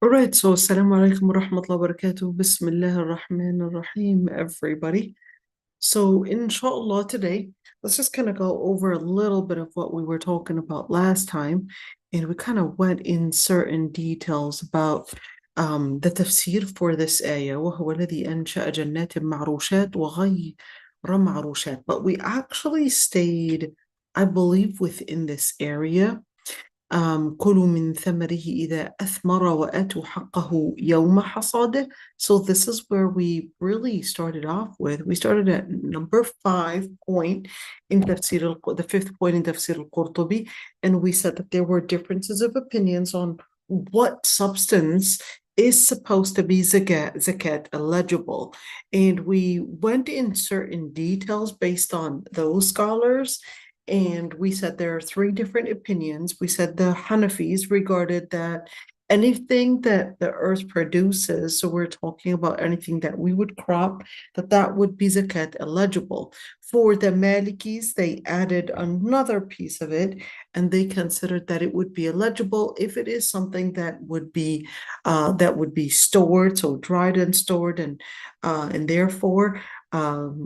Alright, so Assalamu alaikum wa rahmatullahi wa barakatuh. Bismillah ar-Rahman ar-Rahim, everybody. So, inshallah, today, let's just kind of go over a little bit of what we were talking about last time. And we kind of went in certain details about the tafsir for this ayah. وهو الذي أنشأ جنات معروشات وغير معروشات. But we actually stayed, I believe, within this area. كلوا من ثمره إذا أثمر وآتوا حقه يوم حصاده. So this is where we really started off with. We started at number 5 point in the fifth point in Tafsir al-Qurtubi, and we said that there were differences of opinions on what substance is supposed to be zakat eligible. And we went in certain details based on those scholars. And we said there are three different opinions. We said the Hanafis regarded that anything that the earth produces, so we're talking about anything that we would crop, that would be zakat eligible. For the Malikis, they added another piece of it, and they considered that it would be eligible if it is something that would be stored, so dried and stored, and therefore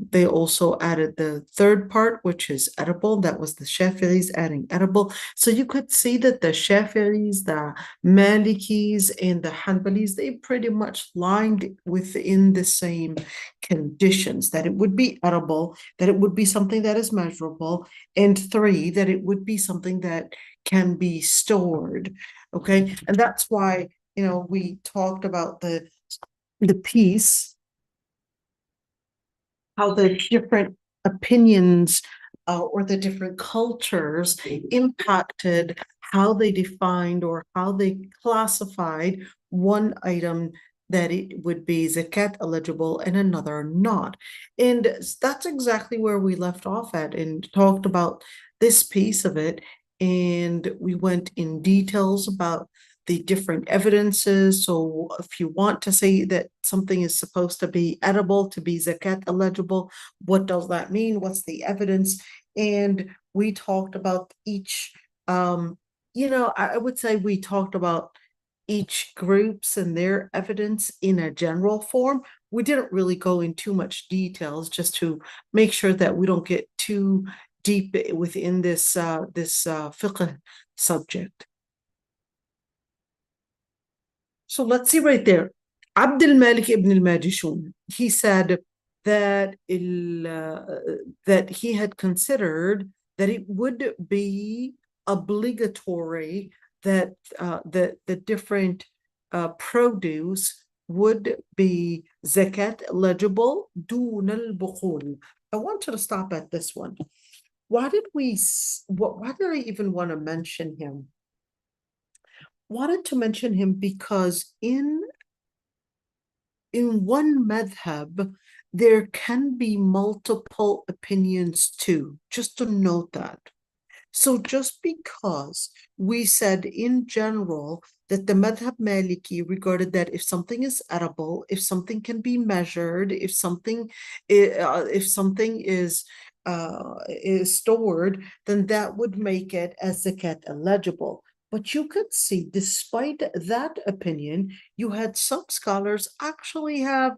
they also added the third part, which is edible. That was the Shafi'is adding edible. So you could see that the Shafi'is, the Malikis, and the Hanbalis, they pretty much lined within the same conditions, that it would be edible, that it would be something that is measurable, and three, that it would be something that can be stored. Okay. And that's why, we talked about the piece, how the different opinions or the different cultures impacted how they defined or how they classified one item, that it would be zakat eligible and another not. And that's exactly where we left off at and talked about this piece of it. And we went in details about the different evidences. So if you want to say that something is supposed to be edible to be zakat eligible, what does that mean? What's the evidence? And we talked about each, I would say we talked about each groups and their evidence in a general form. We didn't really go in too much details, just to make sure that we don't get too deep within this fiqh subject. So let's see right there. Abd al-Malik ibn al-Majishun, he said that that he had considered that it would be obligatory that the different produce would be zakat eligible دون البخول. I want you to stop at this one. Why did I even want to mention him? Wanted to mention him because in one madhab there can be multiple opinions too, just to note that. So just because we said in general that the madhab maliki regarded that if something is edible, if something can be measured, if something is stored, then that would make it as zakat eligible. But you could see, despite that opinion, you had some scholars actually have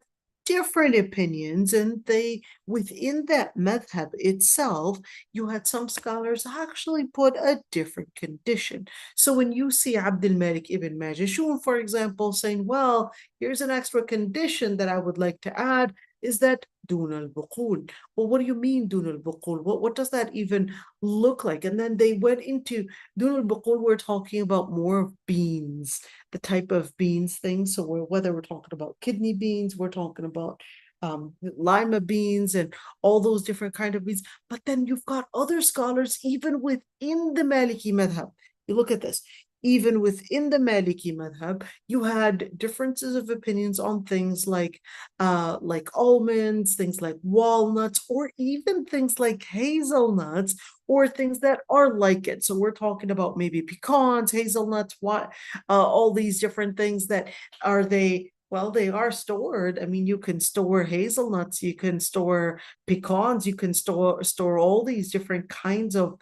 different opinions, and they, within that madhab itself, you had some scholars actually put a different condition. So when you see Abdul Malik ibn Majishun, for example, saying, well, here's an extra condition that I would like to add, is that dun al-buqul. Well, what do you mean dun al-buqul? What does that even look like? And then they went into dun al-buqul, we're talking about more of beans, the type of beans things. So whether we're talking about kidney beans, we're talking about lima beans and all those different kind of beans. But then you've got other scholars, even within the Maliki madhab. You look at this. Even within the Maliki madhab, you had differences of opinions on things like almonds, things like walnuts, or even things like hazelnuts, or things that are like it. So we're talking about maybe pecans, hazelnuts, all these different things that are they Well, they are stored. I mean, you can store hazelnuts, you can store pecans, you can store all these different kinds of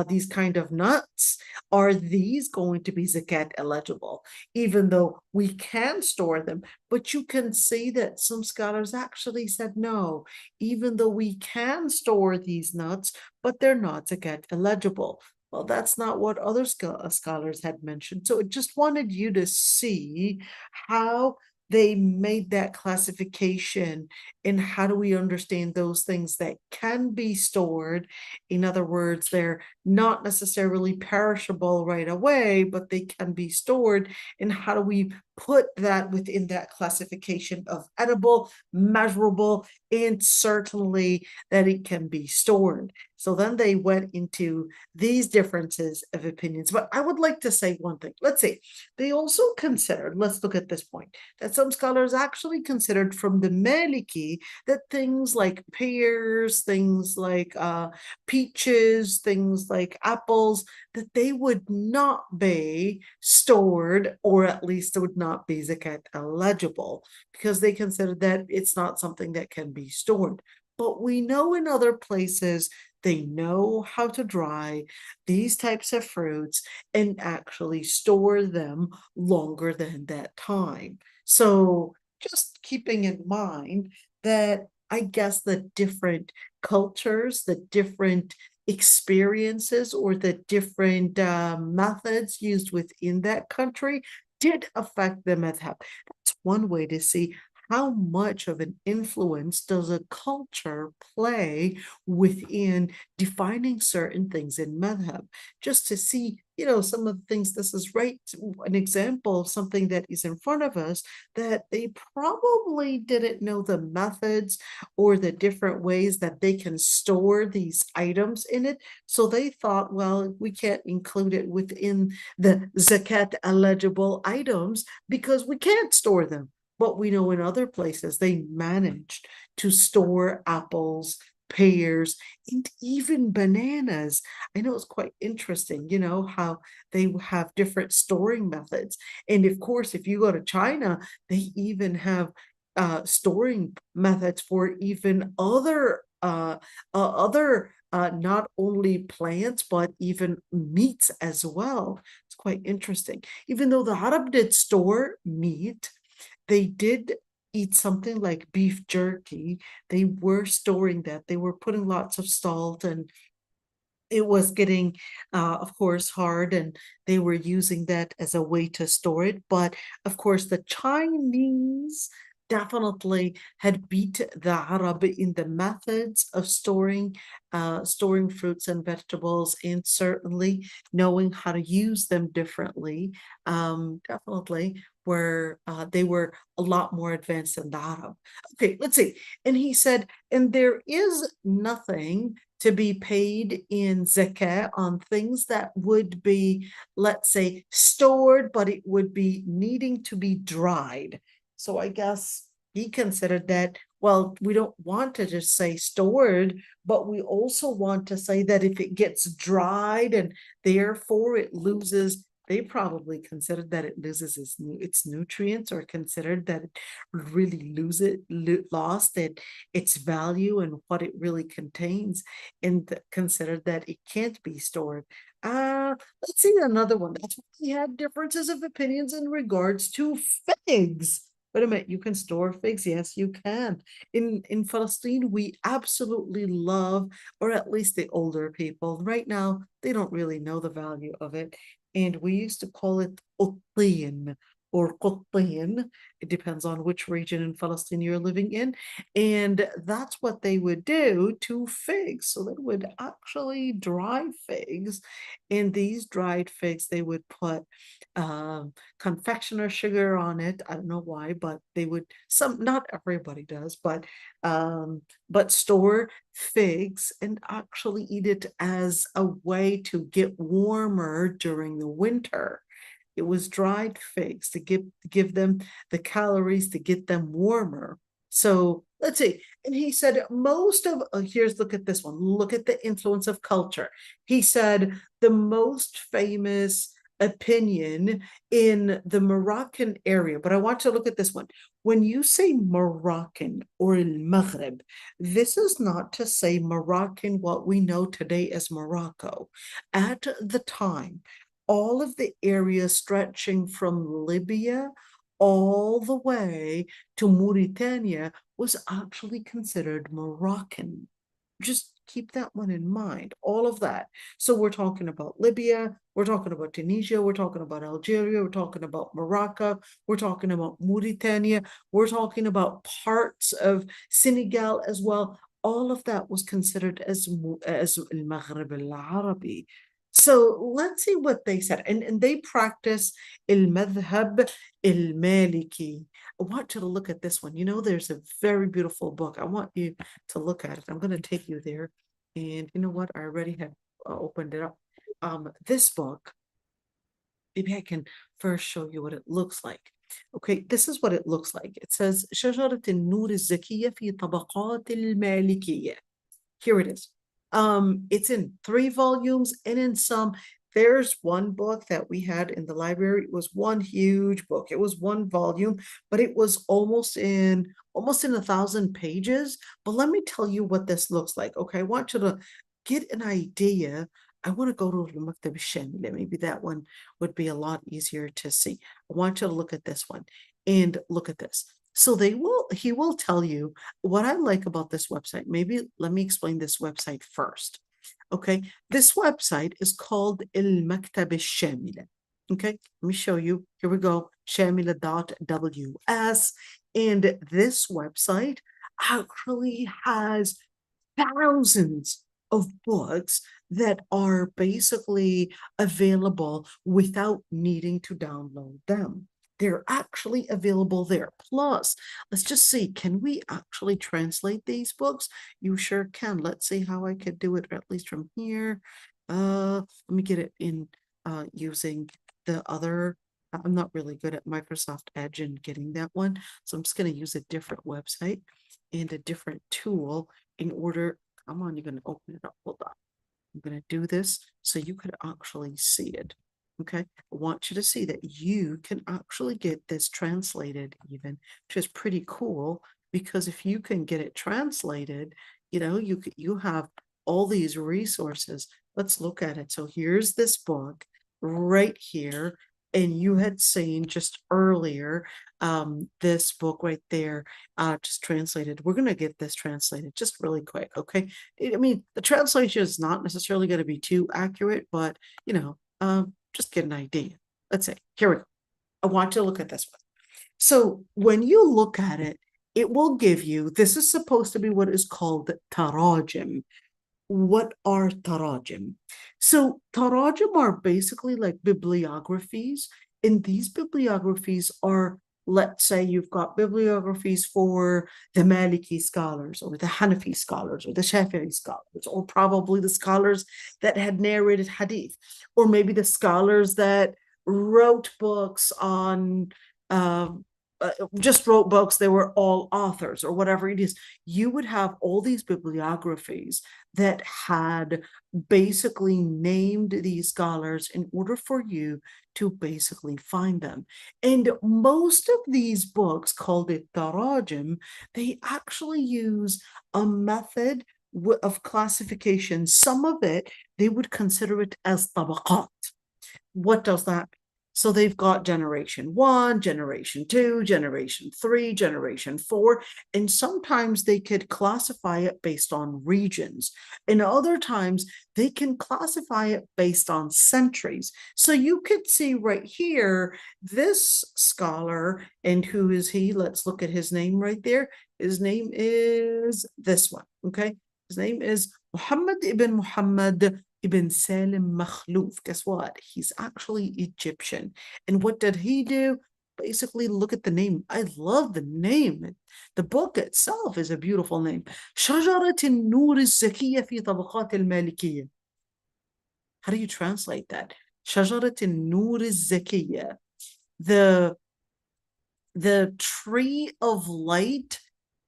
these kind of nuts. Are these going to be zakat eligible? Even though we can store them, but you can see that some scholars actually said no, even though we can store these nuts, but they're not zakat eligible. Well, that's not what other scholars had mentioned. So I just wanted you to see how they made that classification, and how do we understand those things that can be stored? In other words, they're not necessarily perishable right away, but they can be stored. And how do we put that within that classification of edible, measurable, and certainly that it can be stored? So then they went into these differences of opinions. But I would like to say one thing. Let's see. They also considered, let's look at this point, that some scholars actually considered from the Maliki that things like pears, things like peaches, things like apples, that they would not be stored, or at least would not be zakat eligible, because they considered that it's not something that can be stored. But we know in other places they know how to dry these types of fruits and actually store them longer than that time. So just keeping in mind that I guess the different cultures, the different experiences, or the different methods used within that country did affect the madhab. That's one way to see how much of an influence does a culture play within defining certain things in madhab, just to see, some of the things. This is right, an example of something that is in front of us that they probably didn't know the methods or the different ways that they can store these items in it. So they thought, well, we can't include it within the zakat eligible items because we can't store them. But we know in other places they managed to store apples, pears, and even bananas. I know it's quite interesting, how they have different storing methods. And of course, if you go to China, they even have storing methods for even other not only plants but even meats as well. It's quite interesting. Even though the Arab did store meat, they did eat something like beef jerky. They were storing that. They were putting lots of salt, and it was getting, of course, hard, and they were using that as a way to store it. But of course, the Chinese definitely had beat the Arab in the methods of storing fruits and vegetables, and certainly knowing how to use them differently. Definitely, where they were a lot more advanced than the Arab. Okay, let's see. And he said, and there is nothing to be paid in zakah on things that would be, let's say, stored, but it would be needing to be dried. So I guess he considered that, well, we don't want to just say stored, but we also want to say that if it gets dried and therefore it loses, they probably considered that it loses its nutrients, or considered that it really lost its value and what it really contains, and considered that it can't be stored. Let's see another one. That's why we had differences of opinions in regards to figs. Wait a minute, you can store figs? Yes, you can. In Palestine, we absolutely love, or at least the older people. Right now, they don't really know the value of it. And we used to call it قطين or قطين. It depends on which region in Palestine you're living in. And that's what they would do to figs. So they would actually dry figs. In these dried figs, they would put confectioner sugar on it. I don't know why, but they would, not everybody does, but store figs and actually eat it as a way to get warmer during the winter. It was dried figs to give them the calories to get them warmer. So let's see. And he said most of, look at this one. Look at the influence of culture. He said the most famous opinion in the Moroccan area, but I want you to look at this one. When you say Moroccan or al-Maghrib, this is not to say Moroccan, what we know today as Morocco. At the time, all of the area stretching from Libya all the way to Mauritania was actually considered Moroccan. Just keep that one in mind, all of that. So we're talking about Libya, we're talking about Tunisia, we're talking about Algeria, we're talking about Morocco, we're talking about Mauritania, we're talking about parts of Senegal as well. All of that was considered as al-Maghrib al-Arabi. So let's see what they said. And they practice al-madhhab al-maliki. I want you to look at this one. You know, there's a very beautiful book. I want you to look at it. I'm going to take you there. And you know what? I already have opened it up. This book, maybe I can first show you what it looks like. Okay, this is what it looks like. It says شجرة النور الزكية في طبقات المالكية. Here it is. It's in 3 volumes, and in some, there's one book that we had in the library. It was one huge book. It was 1 volume, but it was almost in 1,000 pages. But let me tell you what this looks like. Okay, I want you to get an idea. I want to go to the Maktab al-Shamila. Maybe that one would be a lot easier to see. I want you to look at this one and look at this. So he will tell you what I like about this website. Maybe let me explain this website first. Okay, this website is called al-Maktab al-Shamila. Okay, let me show you. Here we go, shamila.ws. And this website actually has thousands of books that are basically available without needing to download them. They're actually available there. Plus, let's just see, can we actually translate these books? You sure can. Let's see how I could do it, at least from here. Let me get it in using the other. I'm not really good at Microsoft Edge and getting that one. So I'm just going to use a different website and a different tool in order. Come on, you're going to open it up. Hold on. I'm going to do this so you could actually see it. Okay, I want you to see that you can actually get this translated even, which is pretty cool, because if you can get it translated, you know, you have all these resources. Let's look at it. So here's this book right here. And you had seen just earlier this book right there, just translated. We're going to get this translated just really quick, okay? I mean, the translation is not necessarily going to be too accurate, but, you know, just get an idea. Let's say, here we go. I want you to look at this one. So when you look at it, it will give you, this is supposed to be what is called tarajim. What are tarajim? So tarajim are basically like bibliographies, and these bibliographies are, let's say you've got bibliographies for the Maliki scholars or the Hanafi scholars or the Shafi'i scholars, or probably the scholars that had narrated hadith, or maybe the scholars that wrote books on just wrote books, they were all authors or whatever it is. You would have all these bibliographies that had basically named these scholars in order for you to basically find them. And most of these books, called it tarajim, they actually use a method of classification. Some of it, they would consider it as tabaqat. What does that mean? So they've got generation 1, generation 2, generation 3, generation 4, and sometimes they could classify it based on regions. And other times they can classify it based on centuries. So you could see right here, this scholar, and who is he? Let's look at his name right there. His name is this one, okay? His name is Muhammad ibn Muhammad Ibn Salim Makhlouf. Guess what? He's actually Egyptian. And what did he do? Basically, look at the name. I love the name. The book itself is a beautiful name. شجرة النور الزكية في طبقات المالكية. How do you translate that? شجرة النور الزكية. The tree of light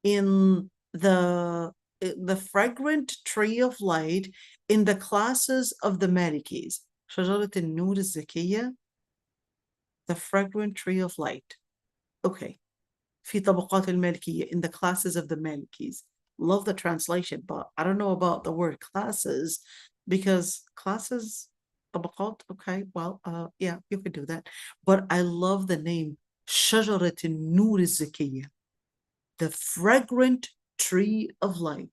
in the fragrant tree of light in the classes of the Malikis. شجرة النور الزكية. the fragrant tree of light. Okay. في طبقات المالكية, in the classes of the Malikis. Love the translation, but I don't know about the word classes, because classes, طبقات, okay, well, yeah, you could do that. But I love the name شجرة النور الزكية, the fragrant tree of light.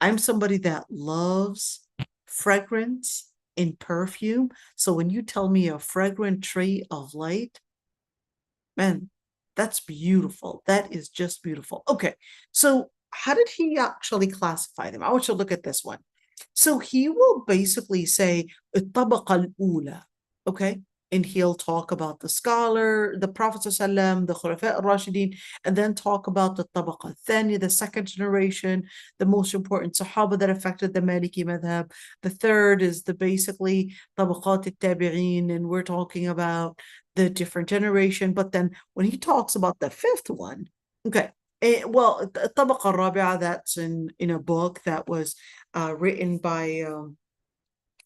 I'm somebody that loves fragrance and perfume. So when you tell me a fragrant tree of light, man, that's beautiful. That is just beautiful. Okay, so how did he actually classify them? I want you to look at this one. So he will basically say الطبقة الأولى, okay? And he'll talk about the scholar, the Prophet ﷺ, the Khulafa al-Rashidin, and then talk about the طبقة الثانية, the second generation, the most important Sahaba that affected the Maliki madhab. The third is the basically طبقات التابعين, and we're talking about the different generation. But then when he talks about the fifth one, okay, well, الطبقة الرابعة, that's in a book that was written by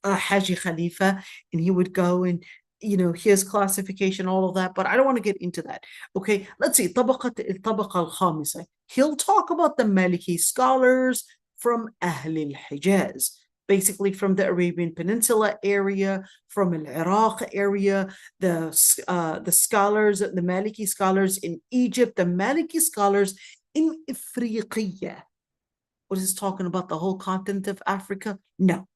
Haji Khalifa, and he would go and his classification, all of that, but I don't want to get into that. Okay, let's see. الطبقة الخامسة. He'll talk about the Maliki scholars from أهل الحجاز, basically from the Arabian Peninsula area, from Iraq area, the scholars, the Maliki scholars in Egypt, the Maliki scholars in Ifriqiya. What is talking about the whole continent of Africa? No.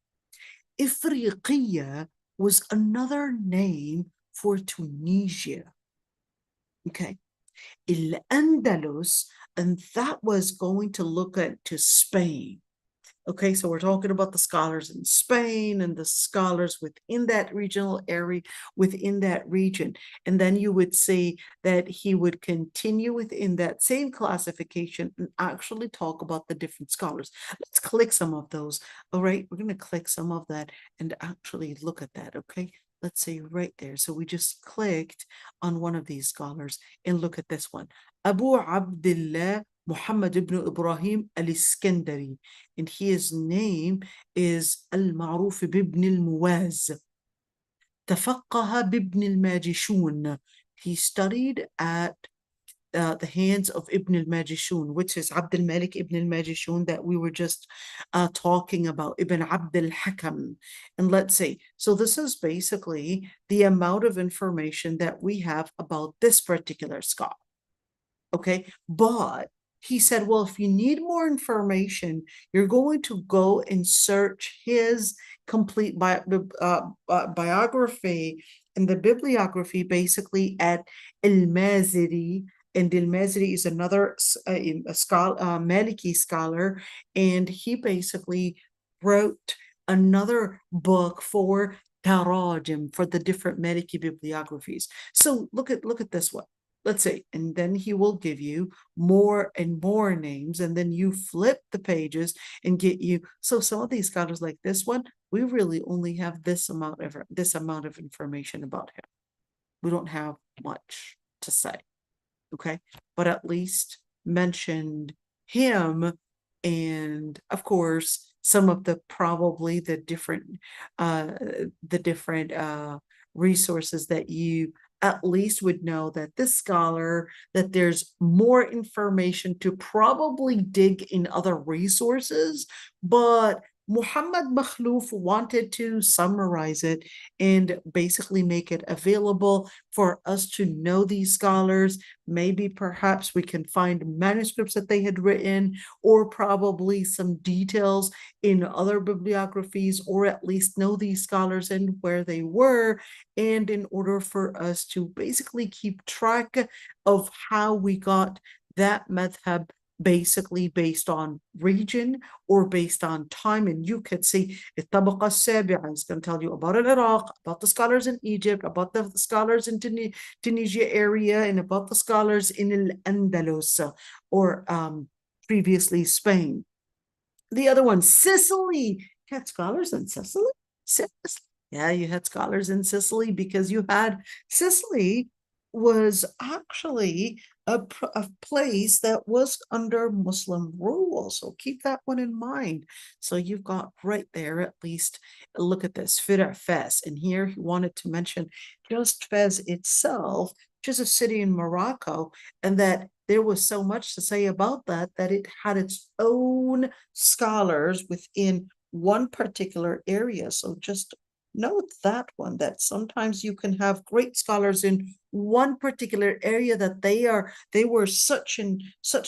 Ifriqiya was another name for Tunisia. Okay. Al-Andalus, and that was going to look to Spain. Okay, so we're talking about the scholars in Spain and the scholars within that regional area, within that region. And then you would see that he would continue within that same classification and actually talk about the different scholars. Let's click some of those. All right, we're going to click some of that and actually look at that. Okay, let's say right there. So we just clicked on one of these scholars and look at this one. Abu Abdullah Muhammad ibn Ibrahim al-Iskandari, and his name is al-Ma'ruf ibn al-Muwaz. تفقه بابن الماجشون. He studied at the hands of Ibn al-Majishun, which is Abd al-Malik ibn al-Majishun that we were just talking about, Ibn Abd al-Hakam. And let's see, so this is basically the amount of information that we have about this particular scholar. Okay, but he said, well, if you need more information, you're going to go and search his complete biography and the bibliography basically at al-Maziri. And al-Maziri is another Maliki scholar, and he basically wrote another book for Tarajim, for the different Maliki bibliographies. So look at this one. Let's say, and then he will give you more and more names, and then you flip the pages and get you. So some of these scholars like this one, we really only have this amount of information about him. We don't have much to say, okay? But at least mentioned him, and of course some of the probably the different resources that you at least would know that this scholar, that there's more information to probably dig in other resources, but Muhammad Makhlouf wanted to summarize it and basically make it available for us to know these scholars. Maybe perhaps we can find manuscripts that they had written, or probably some details in other bibliographies, or at least know these scholars and where they were, and in order for us to basically keep track of how we got that madhab, basically based on region or based on time. And you could see الطبقة السابعة is going to tell you about Iraq, about the scholars in Egypt, about the scholars in Tunisia area, and about the scholars in Al-Andalus, or previously Spain. The other one, Sicily. You had scholars in Sicily? Yeah, you had scholars in Sicily because you had Sicily was actually a place that was under Muslim rule. So keep that one in mind. So you've got right there, at least, look at this, Fez. And here he wanted to mention just Fez itself, which is a city in Morocco, and that there was so much to say about that, that it had its own scholars within one particular area. So just note that one, that sometimes you can have great scholars in one particular area, that they were such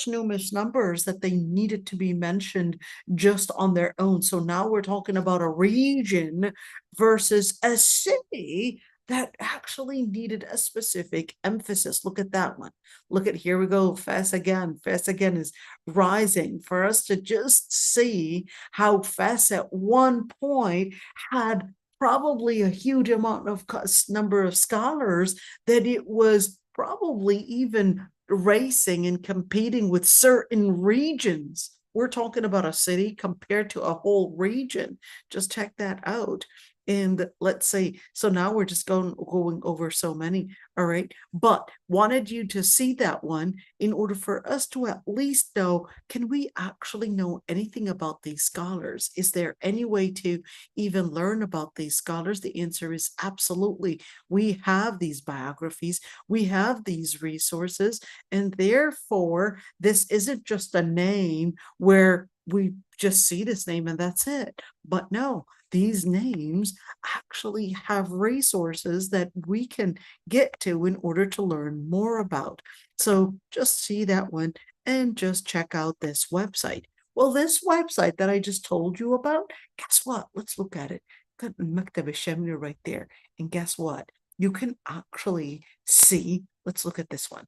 numerous numbers that they needed to be mentioned just on their own. So now we're talking about a region versus a city that actually needed a specific emphasis. Look at that one. Look at, here we go, Fez again. Fez again is rising, for us to just see how Fez at one point had probably a huge amount of number of scholars, that it was probably even racing and competing with certain regions. We're talking about a city compared to a whole region. Just check that out. And let's say, so now we're just going over so many, all right? But wanted you to see that one in order for us to at least know, can we actually know anything about these scholars? Is there any way to even learn about these scholars? The answer is absolutely. We have these biographies, we have these resources, and therefore this isn't just a name where we just see this name and that's it. But no, these names actually have resources that we can get to in order to learn more about. So just see that one and just check out this website. Well, this website that I just told you about, guess what? Let's look at it. Got Maktab al-Shamli right there. And guess what? You can actually see, let's look at this one.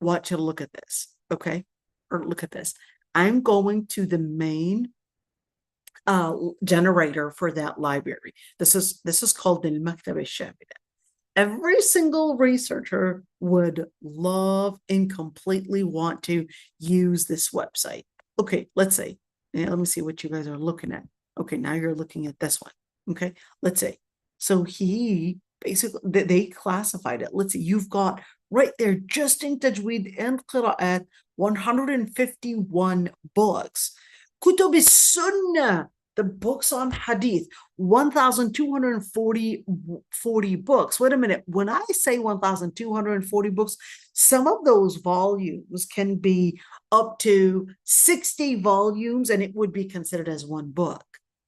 Want you to look at this, okay? Or look at this. I'm going to the main generator for that library. This is called the Maktab al-Shamli. Every single researcher would love and completely want to use this website. Okay, let's say, let me see what you guys are looking at. Okay, now you're looking at this one. Okay, let's say. So he basically, they classified it. Let's see, you've got right there, just in Tajweed and Qira'at, 151 books. Kutub al-Sunnah, the books on hadith, 1,240 books. Wait a minute. When I say 1,240 books, some of those volumes can be up to 60 volumes and it would be considered as one book.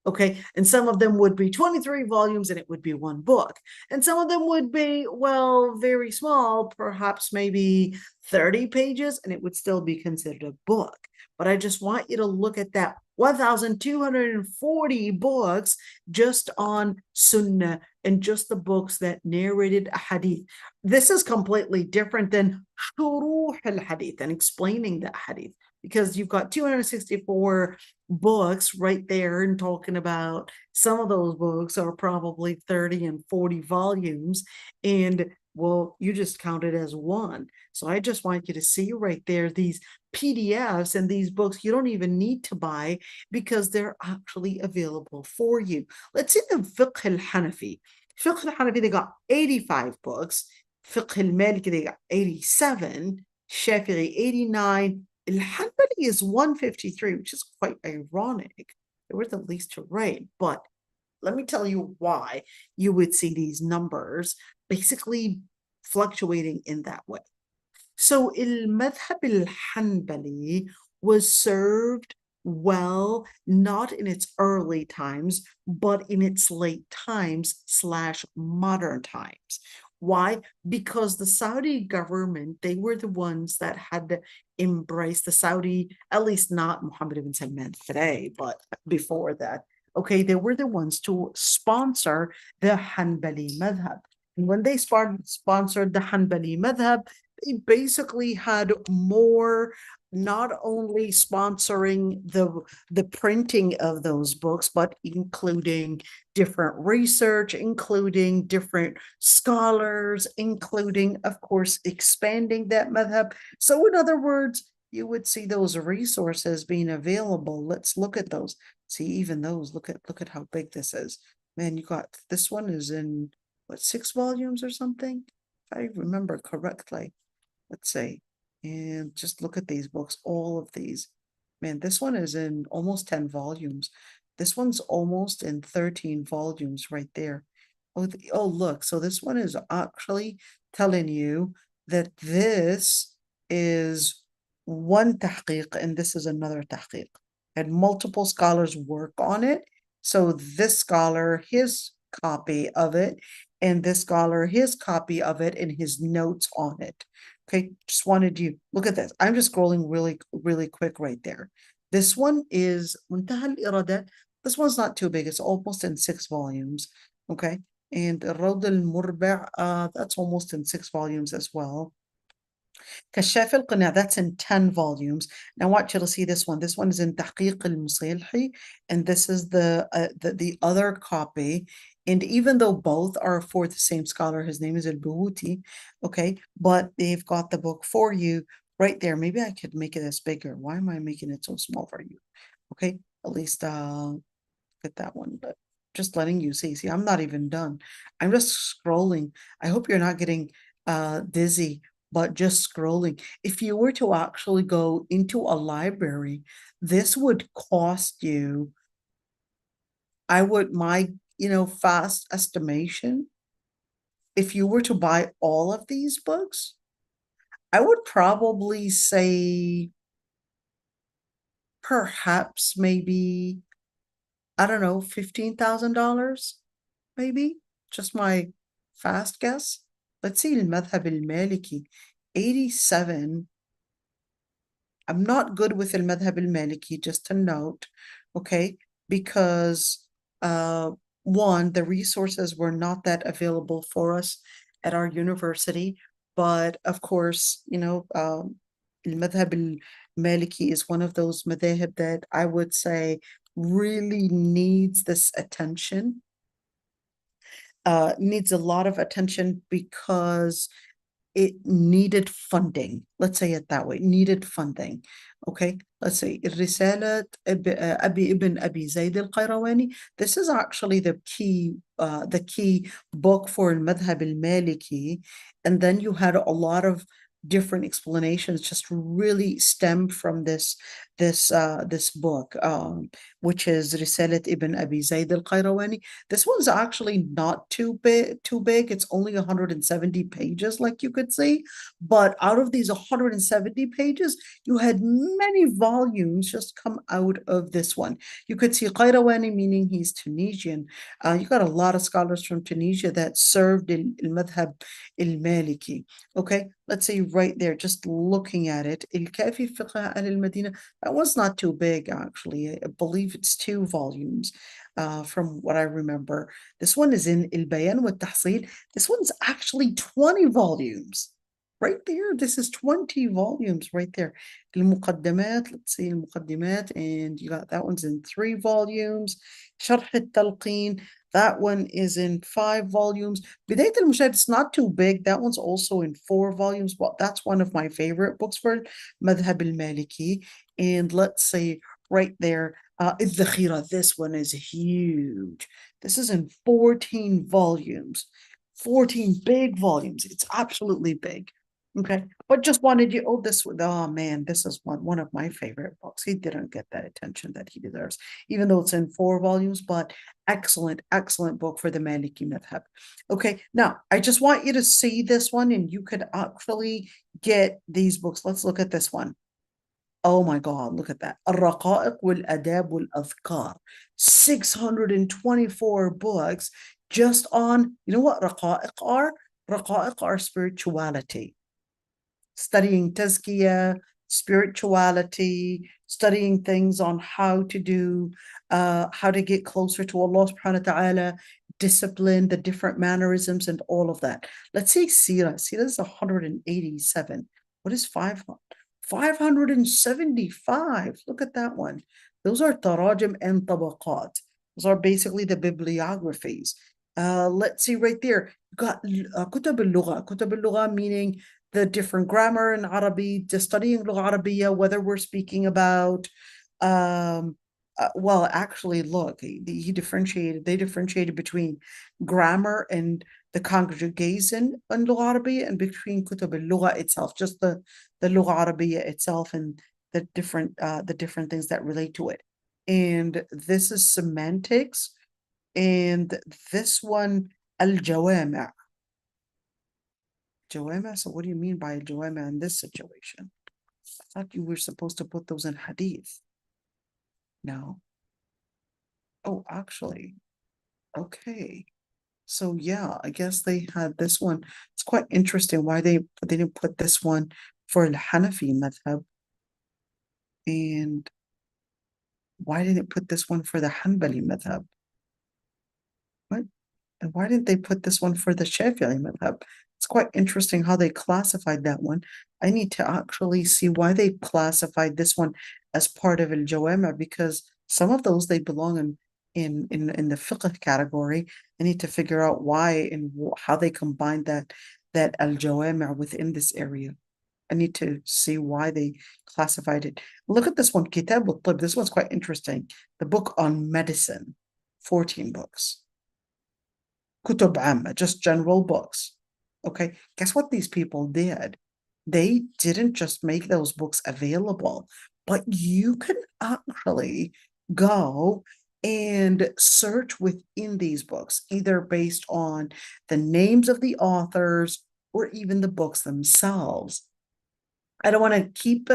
Okay. And some of them would be 23 volumes and it would be one book. And some of them would be, well, very small, perhaps maybe 30 pages, and it would still be considered a book. But I just want you to look at that 1,240 books just on Sunnah and just the books that narrated a hadith. This is completely different than Shuruh al-Hadith and explaining the hadith, because you've got 264 books right there and talking about, some of those books are probably 30 and 40 volumes, and well, you just count it as one. So I just want you to see right there, these PDFs and these books you don't even need to buy because they're actually available for you. Let's see the Fiqh al-Hanafi. Fiqh al-Hanafi, they got 85 books. Fiqh al-Maliki, they got 87. Shafi'i, 89. Al-Hanbali is 153, which is quite ironic. They were the least to rate, but let me tell you why you would see these numbers basically fluctuating in that way. So al-Madhhab al-Hanbali was served well, not in its early times, but in its late times / modern times. Why? Because the Saudi government, they were the ones that had embraced the Saudi, at least not Mohammed ibn Salman today, but before that. Okay, they were the ones to sponsor the Hanbali madhab. And when they sponsored the Hanbali madhab, they basically had more, not only sponsoring the printing of those books, but including different research, including different scholars, including, of course, expanding that madhab. So in other words, you would see those resources being available. Let's look at those. See, even those, look at how big this is. Man, you got, this one is in, what, 6 volumes or something? I remember correctly. Let's see. And just look at these books, all of these. Man, this one is in almost 10 volumes. This one's almost in 13 volumes right there. Oh, look. So this one is actually telling you that this is one tahqiq and this is another tahqiq. And multiple scholars work on it. So this scholar, his copy of it, and this scholar, his copy of it, and his notes on it. Okay, just wanted you look at this. I'm just scrolling really quick right there. This one is منتهى الإرادة. This one's not too big. It's almost in 6 volumes. Okay, and الروض المربع, that's almost in 6 volumes as well. كشاف القناع, that's in 10 volumes. Now I want you to see this one. This one is in تحقيق المصيلحي, and this is the other copy. And even though both are for the same scholar, his name is al-Bahuti, okay, but they've got the book for you right there. Maybe I could make it as bigger. Why am I making it so small for you? Okay, at least get that one, but just letting you see. See, I'm not even done. I'm just scrolling. I hope you're not getting dizzy, but just scrolling. If you were to actually go into a library, this would cost you, my fast estimation, if you were to buy all of these books, I would probably say perhaps maybe, I don't know, $15,000, maybe. Just my fast guess. Let's see, المذهب المالكي, 87. I'm not good with المذهب المالكي, just to note, okay, because one, the resources were not that available for us at our university, but of course, المذهب المالكي is one of those madhahib that I would say really needs this attention, needs a lot of attention because it needed funding. Let's say it that way, needed funding. Okay, let's say رسالة أبي ابن أبي زيد القيرواني. This is actually the key book for المذهب المالكي. And then you had a lot of different explanations just really stem from this book, which is رسالة ابن أبي زيد القيرواني. This one's actually not too big. It's only 170 pages, like you could see. But out of these 170 pages, you had many volumes just come out of this one. You could see Qayrawani, meaning he's Tunisian. You got a lot of scholars from Tunisia that served in al-Madhab al-Maliki. Okay, let's see right there, just looking at it. Al-Kafi Fiqh al-Madina, that was not too big, actually. I believe it's 2 volumes, from what I remember. This one is in Al-Bayan wa Tahsil. This one's actually 20 volumes. Right there, this is 20 volumes right there. المقدمات, let's see, المقدمات, and you got that one's in 3 volumes. شرح التلقين, that one is in 5 volumes. بداية المجتهد, it's not too big. That one's also in 4 volumes, but that's one of my favorite books for Madhab al-Maliki. And let's say right there, الذخيرة, this one is huge. This is in 14 volumes. 14 big volumes. It's absolutely big. Okay, but just wanted you, oh man, this is one of my favorite books. He didn't get that attention that he deserves, even though it's in 4 volumes, but excellent book for the Maliki Madhab. Okay, now I just want you to see this one, and you could actually get these books. Let's look at this one. Oh my God, look at that. الرقائق والآداب والأذكار. 624 books just on, you know what رقائق are? رقائق are spirituality. Studying tazkiyah, spirituality, studying things on how to get closer to Allah subhanahu wa ta'ala, discipline, the different mannerisms and all of that. Let's see Sirah. Sirah is 187. What is 500? 575. Look at that one. Those are tarajim and tabaqat. Those are basically the bibliographies. Let's see right there. You got كتب اللغة. كتب اللغة meaning the different grammar in Arabic, just studying Lugha Arabiya, whether we're speaking about well, actually, look, they differentiated between grammar and the conjugation in اللغة العربية and between كتب اللغة itself, just the اللغة العربية itself and the different things that relate to it. And this is semantics, and this one الجوامع. Jawama, so what do you mean by jawama in this situation? I thought you were supposed to put those in hadith. No. Oh, actually, okay. So yeah, I guess they had this one. It's quite interesting why they didn't put this one for the Hanafi madhab, and why didn't they put this one for the Hanbali madhab? What? And why didn't they put this one for the Shafi'i madhab? It's quite interesting how they classified that one. I need to actually see why they classified this one as part of al-Jawama, because some of those they belong in the fiqh category. I need to figure out why and how they combined that al-Jawama within this area. I need to see why they classified it. Look at this one, Kitab al-Tib. This one's quite interesting. The book on medicine, 14 books. Kutub Amma, just general books. Okay, guess what these people did? They didn't just make those books available, but you can actually go and search within these books, either based on the names of the authors or even the books themselves. I don't want to keep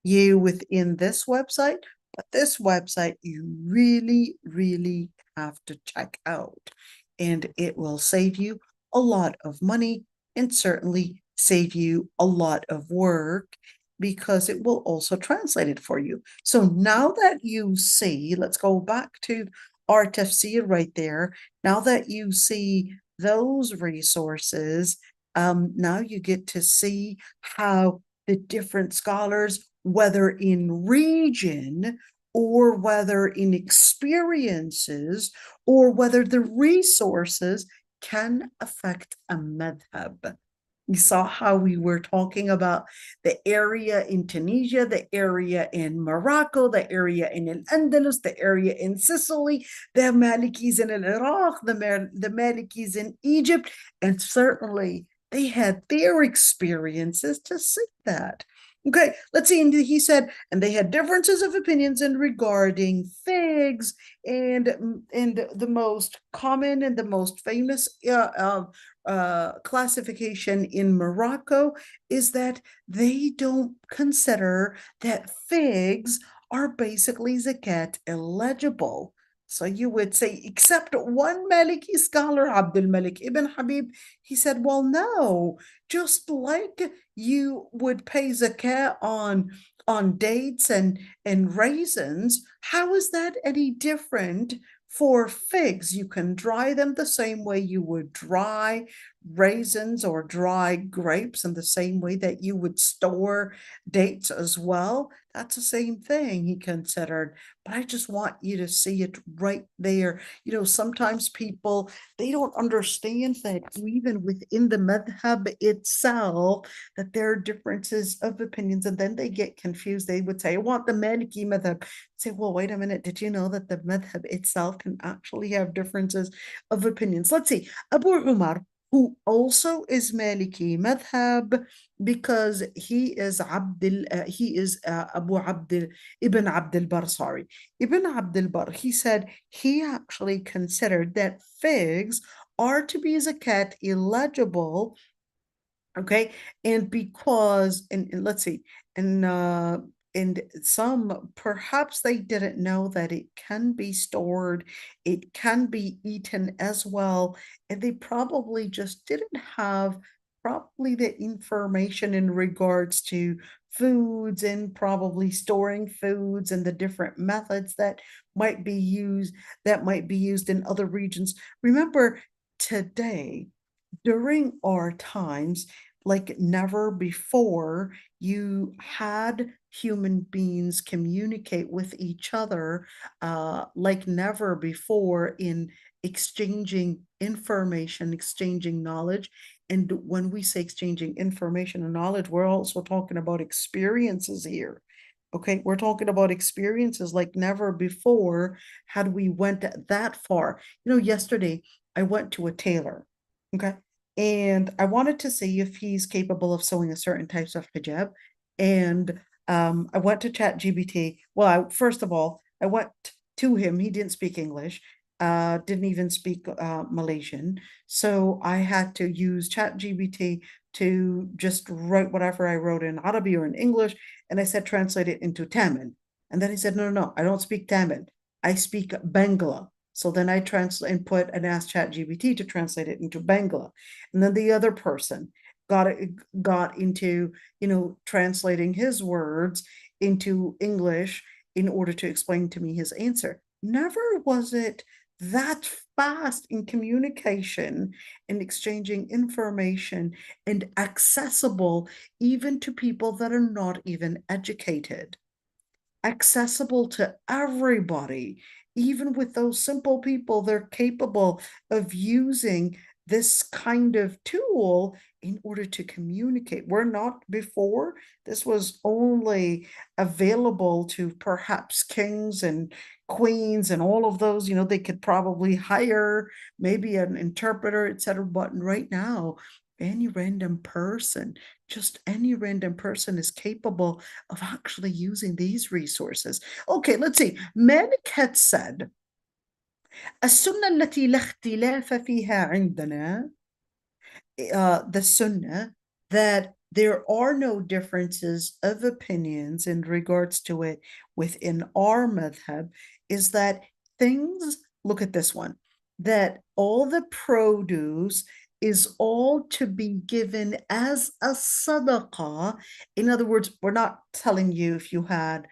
you within this website, but this website you really, really have to check out. And it will save you a lot of money and certainly save you a lot of work, because it will also translate it for you. So now that you see, let's go back to our tafsir right there. Now that you see those resources, now you get to see how the different scholars, whether in region or whether in experiences or whether the resources can affect a madhab. You saw how we were talking about the area in Tunisia, the area in Morocco, the area in Al-Andalus, the area in Sicily, the Malikis in Iraq, the Malikis in Egypt, and certainly they had their experiences to see that. Okay, let's see. And he said, and they had differences of opinions in regarding figs, and the most common and the most famous classification in Morocco is that they don't consider that figs are basically zakat eligible. So you would say, except one Maliki scholar, Abdul Malik ibn Habib, he said, well, no, just like you would pay zakat on dates and raisins, how is that any different for figs? You can dry them the same way you would dry raisins or dry grapes, in the same way that you would store dates as well. That's the same thing he considered. But I just want you to see it right there. You know, sometimes people, they don't understand that even within the madhab itself, that there are differences of opinions, and then they get confused. They would say, I want the Maliki madhab. Say, well, wait a minute. Did you know that the madhab itself can actually have differences of opinions? Let's see. Abu Umar, who also is Maliki madhab, because he is Abu Abdul Ibn Abdul Bar, sorry. Ibn Abdul Bar, he said he actually considered that figs are to be zakat eligible, okay, and because, and let's see, and some, perhaps they didn't know that it can be stored, it can be eaten as well, and they probably just didn't have probably the information in regards to foods and probably storing foods and the different methods might be used that might be used in other regions. Remember, today, during our times, like never before, you had human beings communicate with each other like never before, in exchanging information, exchanging knowledge. And when we say exchanging information and knowledge, we're also talking about experiences here. Okay, we're talking about experiences like never before had we went that far. Yesterday I went to a tailor, okay, and I wanted to see if he's capable of sewing a certain types of hijab. And I went to chat GBT. Well, first of all, I went to him. He didn't speak English, didn't even speak Malaysian. So I had to use chat GBT to just write whatever I wrote in Arabic or in English, and I said, translate it into Tamil. And then he said, no, no, no, I don't speak Tamil. I speak Bangla. So then I translate and put and asked ChatGPT to translate it into Bangla. And then the other person got into, translating his words into English in order to explain to me his answer. Never was it that fast in communication and exchanging information and accessible even to people that are not even educated, accessible to everybody. Even with those simple people, they're capable of using this kind of tool in order to communicate. We're not before, this was only available to perhaps kings and queens and all of those, they could probably hire maybe an interpreter, etc. But right now, any random person, just any random person is capable of actually using these resources. Okay, let's see. Malik had said, السنة التي لا اختلاف فيها عندنا, the sunnah, that there are no differences of opinions in regards to it within our madhab, is that things, look at this one, that all the produce is all to be given as a sadaqah. In other words, we're not telling you if you had,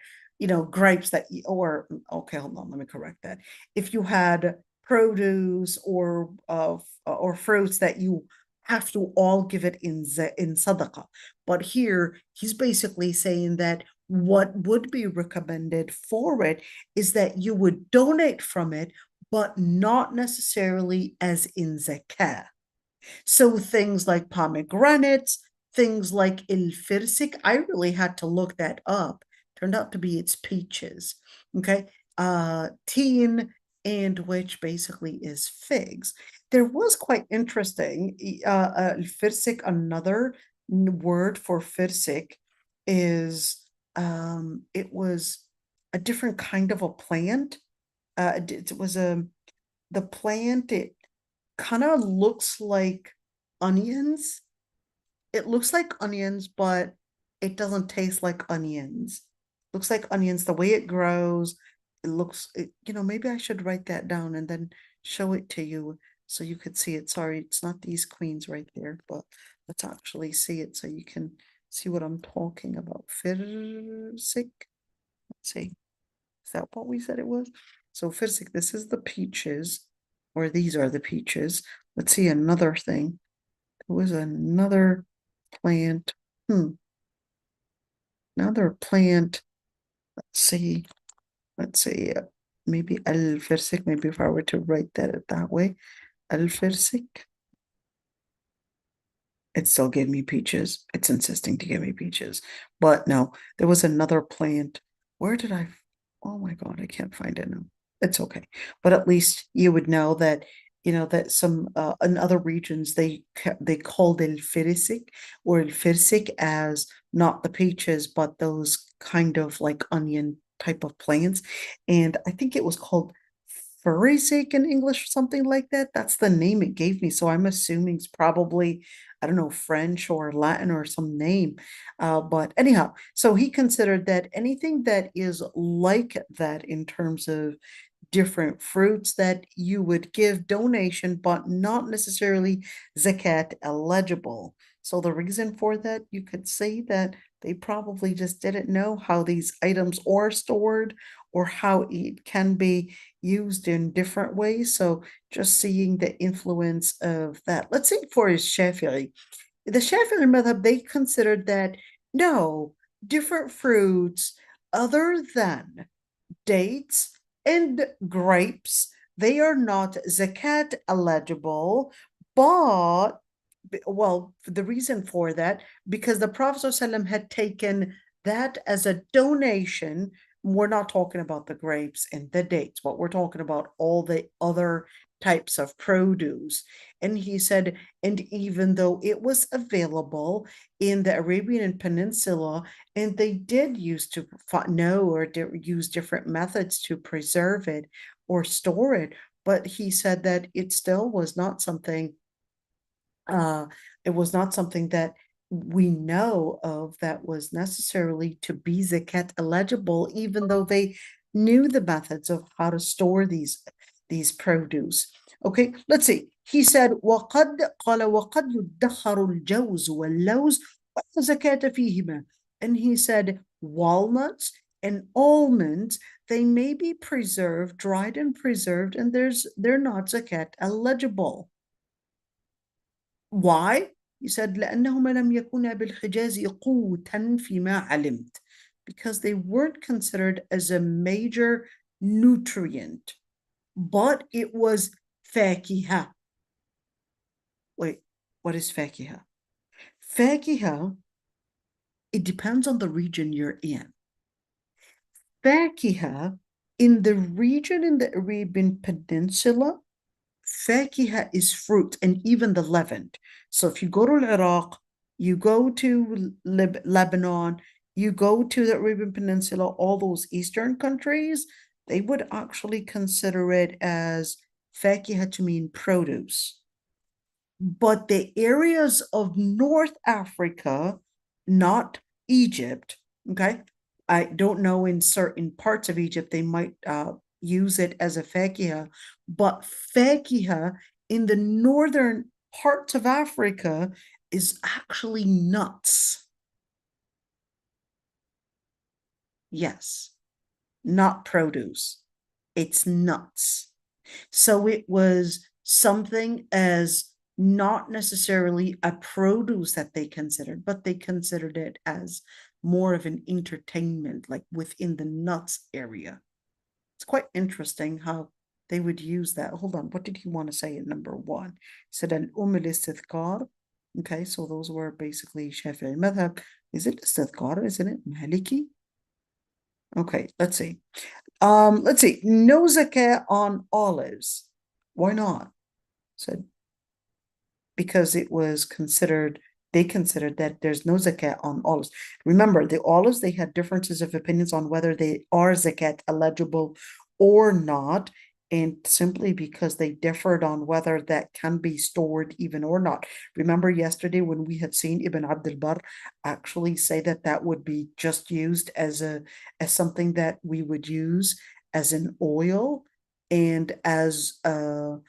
grapes that, or, okay, hold on, let me correct that. If you had produce or fruits that you have to all give it in sadaqah. But here he's basically saying that what would be recommended for it is that you would donate from it, but not necessarily as in zakah. So things like pomegranates, things like il-firsik, I really had to look that up. Turned out to be it's peaches. Okay. Teen, and which basically is figs. There was quite interesting. Firsik, another word for firsik is it was a different kind of a plant. It was the plant, it kind of looks like onions. It looks like onions, but it doesn't taste like onions. Looks like onions, the way it grows. Maybe I should write that down and then show it to you so you could see it. Sorry, it's not these queens right there, but let's actually see it so you can see what I'm talking about. Firsik. Let's see. Is that what we said it was? So firsik, this is the peaches, or these are the peaches. Let's see another thing. There was another plant. Another plant. Let's see. Maybe al-firsik. Maybe if I were to write that way. Al-firsik. It still gave me peaches. It's insisting to give me peaches. But no, there was another plant. Where did I? Oh my God, I can't find it now. It's okay. But at least you would know that, that some in other regions they called el firisik or el firsik as not the peaches, but those kind of like onion type of plants. And I think it was called Furisik in English or something like that. That's the name it gave me. So I'm assuming it's probably, I don't know, French or Latin or some name. But anyhow, so he considered that anything that is like that in terms of different fruits that you would give donation, but not necessarily zakat eligible. So the reason for that, you could say that they probably just didn't know how these items are stored or how it can be used in different ways. So just seeing the influence of that. Let's say for Shafi'i. The Shafi'i madhab, they considered that no, different fruits other than dates and grapes, they are not zakat eligible, but well, the reason for that, because the Prophet ﷺ had taken that as a donation. We're not talking about the grapes and the dates, but we're talking about all the other types of produce. And he said, and even though it was available in the Arabian Peninsula, and they did used to know or use different methods to preserve it or store it, but he said that it still was not something, it was not something that we know of that was necessarily to be zakat eligible, even though they knew the methods of how to store these produce. Okay, let's see. He said, وقد قال وقد يدخر الجوز واللوز ولا زكاة فيهما. And he said, walnuts and almonds, they may be preserved, dried and preserved, and they're not zakat eligible. Why? He said, لأنهما لم يكونا بالحجاز قوتا فيما علمت. Because they weren't considered as a major nutrient, but it was فاكهة. Wait, what is فاكهة? فاكهة, it depends on the region you're in. فاكهة, in the region in the Arabian Peninsula, فاكهة is fruit, and even the Levant. So if you go to Iraq, you go to Lebanon, you go to the Arabian Peninsula, all those eastern countries, they would actually consider it as فاكهة to mean produce. But the areas of North Africa, not Egypt, okay? I don't know, in certain parts of Egypt, they might use it as a fakiha, but fakiha in the northern parts of Africa is actually nuts. Yes, not produce. It's nuts. So it was something as not necessarily a produce that they considered, but they considered it as more of an entertainment, like within the nuts area. It's quite interesting how they would use that. Hold on, what did he want to say in number one? He said al-istithkar. Okay, so those were basically Shafi'i madhab. Is it istithkar? Isn't it Maliki? Okay, let's see. Let's see. No zakah on olives. Why not? Said because it was considered, they considered that there's no zakat on olives. Remember, the olives, they had differences of opinions on whether they are zakat eligible or not, and simply because they differed on whether that can be stored even or not. Remember yesterday when we had seen Ibn Abdul Barr actually say that that would be just used as something that we would use as an oil and as a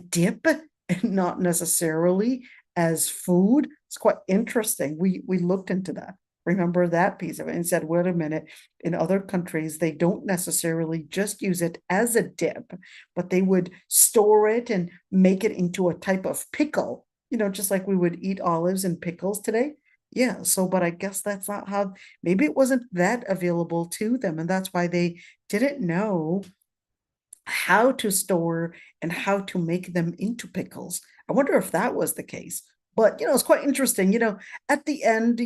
dip, and not necessarily as food. It's quite interesting. We looked into that. Remember that piece of it and said, wait a minute, in other countries, they don't necessarily just use it as a dip, but they would store it and make it into a type of pickle, just like we would eat olives and pickles today. Yeah, so, but I guess that's not how, maybe it wasn't that available to them, and that's why they didn't know how to store and how to make them into pickles. I wonder if that was the case. But it's quite interesting. At the end,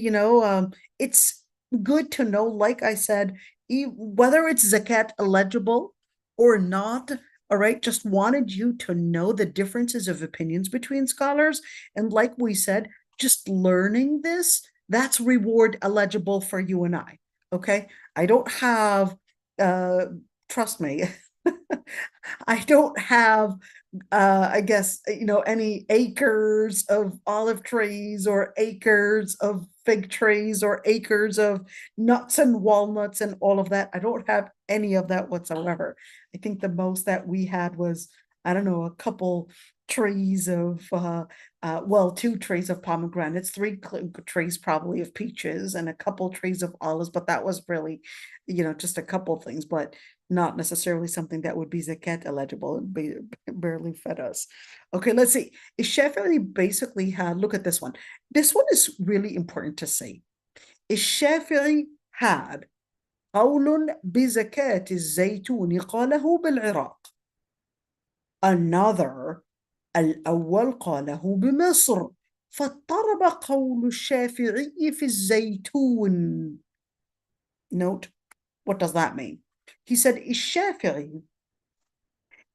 it's good to know, like I said, whether it's zakat eligible or not. All right, just wanted you to know the differences of opinions between scholars. And like we said, just learning this, that's reward eligible for you and I. Okay, I don't have, trust me, I don't have, I guess, any acres of olive trees or acres of fig trees or acres of nuts and walnuts and all of that. I don't have any of that whatsoever. I think the most that we had was, I don't know, a couple trees of, well, 2 trees of pomegranates, 3 trees probably of peaches, and a couple trees of olives, but that was really, just a couple things, but not necessarily something that would be zakat eligible. It barely fed us. Okay, let's see. Shafi'i basically had, look at this one. This one is really important to say. Shafi'i had قول بزكاة الزيتون قاله بالعراق. Another, الأول قاله بمصر. فاضطرب قول الشافعي في الزيتون. Note, what does that mean? He said, الشافعي,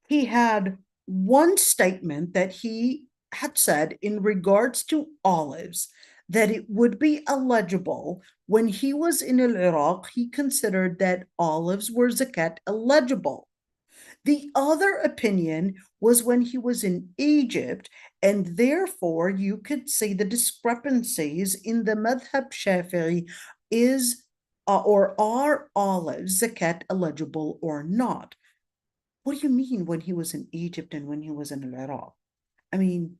he had one statement that he had said in regards to olives, that it would be eligible when he was in Iraq. He considered that olives were zakat eligible. The other opinion was when he was in Egypt, and therefore you could see the discrepancies in the madhab Shafi'i is or are olives zakat eligible or not. What do you mean when he was in Egypt and when he was in Iraq? I mean,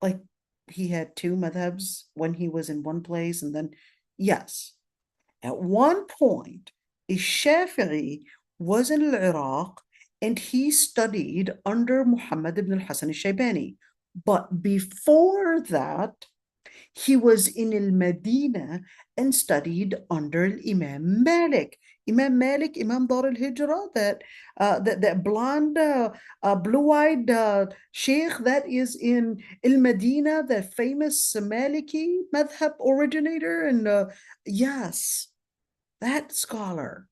like he had two madhabs when he was in one place, and then, yes, at one point, Shafi'i was in Iraq and he studied under Muhammad ibn al-Hasan al-Shaybani. But before that, he was in al-Medina and studied under Imam Malik. Imam Malik, Imam Dar al-Hijra, that blonde, blue-eyed sheikh that is in al-Medina, the famous Maliki madhab originator. And yes, that scholar,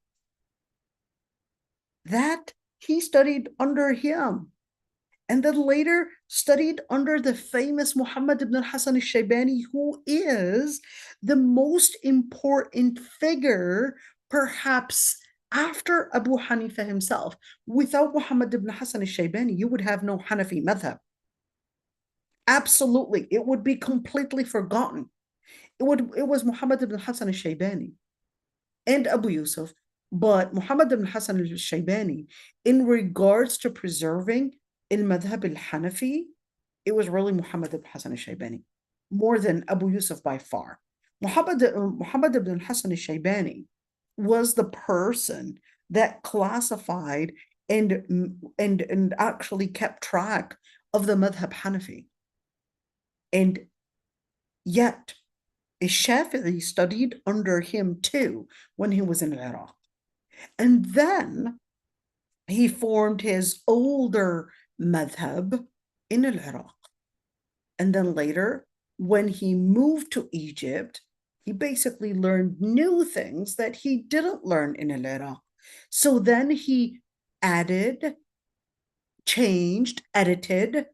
that he studied under him, and then later studied under the famous Muhammad ibn al-Hasan al-Shaybani, who is the most important figure, perhaps after Abu Hanifa himself. Without Muhammad ibn Hasan al-Shaybani, you would have no Hanafi madhab. Absolutely, it would be completely forgotten. It was Muhammad ibn Hasan al-Shaybani and Abu Yusuf, but Muhammad ibn Hasan al-Shaybani, in regards to preserving al-madhab al-Hanafi, it was really Muhammad ibn Hasan al-Shaybani, more than Abu Yusuf by far. Muhammad ibn Hasan al-Shaybani was the person that classified and actually kept track of the madhab Hanafi. And yet, Shafi'i studied under him too when he was in Iraq. And then he formed his older madhab in Iraq. And then later, when he moved to Egypt, he basically learned new things that he didn't learn in Iraq. So then he added, changed, edited,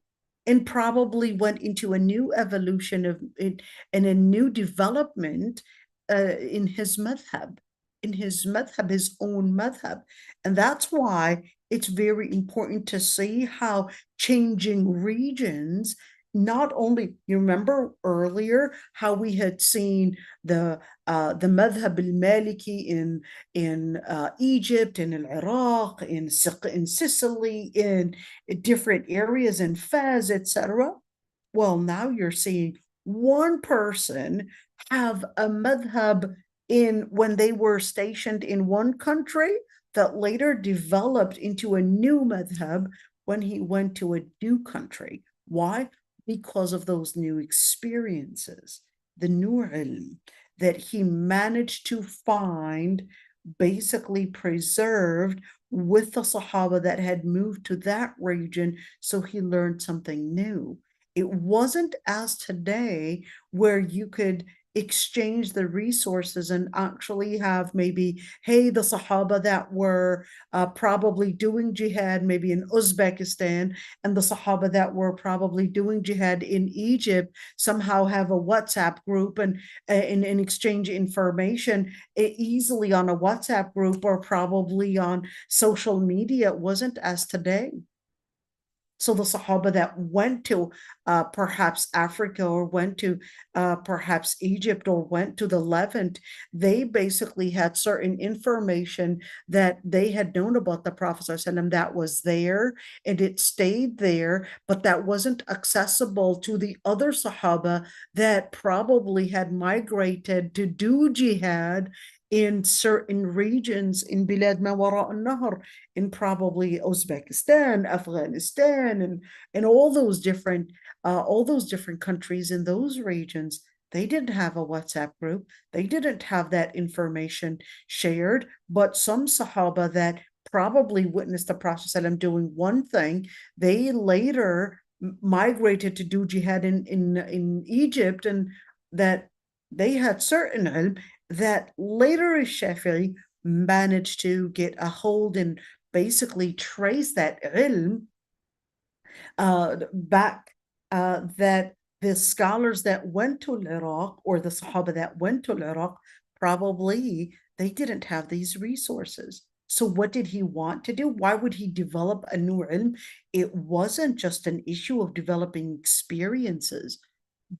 and probably went into a new evolution of it and a new development in his madhab, his own madhab. And that's why it's very important to see how changing regions, not only, you remember earlier how we had seen the madhab al-Maliki in Egypt, in Iraq, in Sicily, in different areas, in Fez, etc. Well, now you're seeing one person have a madhab in when they were stationed in one country that later developed into a new madhab when he went to a new country. Why? Because of those new experiences, the new ilm that he managed to find basically preserved with the Sahaba that had moved to that region, so he learned something new. It wasn't as today where you could exchange the resources and actually have maybe, hey, the Sahaba that were probably doing jihad maybe in Uzbekistan and the Sahaba that were probably doing jihad in Egypt somehow have a WhatsApp group and exchange information easily on a WhatsApp group or probably on social media. It wasn't as today. So the Sahaba that went to perhaps Africa or went to perhaps Egypt or went to the Levant, they basically had certain information that they had known about the Prophet ﷺ that was there and it stayed there, but that wasn't accessible to the other Sahaba that probably had migrated to do jihad in certain regions in Bilad ma wara al-Nahr, in probably Uzbekistan, Afghanistan, and all those different countries in those regions. They didn't have a WhatsApp group. They didn't have that information shared. But some Sahaba that probably witnessed the Prophet ﷺ doing one thing, they later migrated to do jihad in Egypt, and that they had certain ilm, that later Shafi'i managed to get a hold and basically trace that ilm back, that the scholars that went to Iraq, or the Sahaba that went to Iraq, probably they didn't have these resources. So what did he want to do? Why would he develop a new ilm? It wasn't just an issue of developing experiences,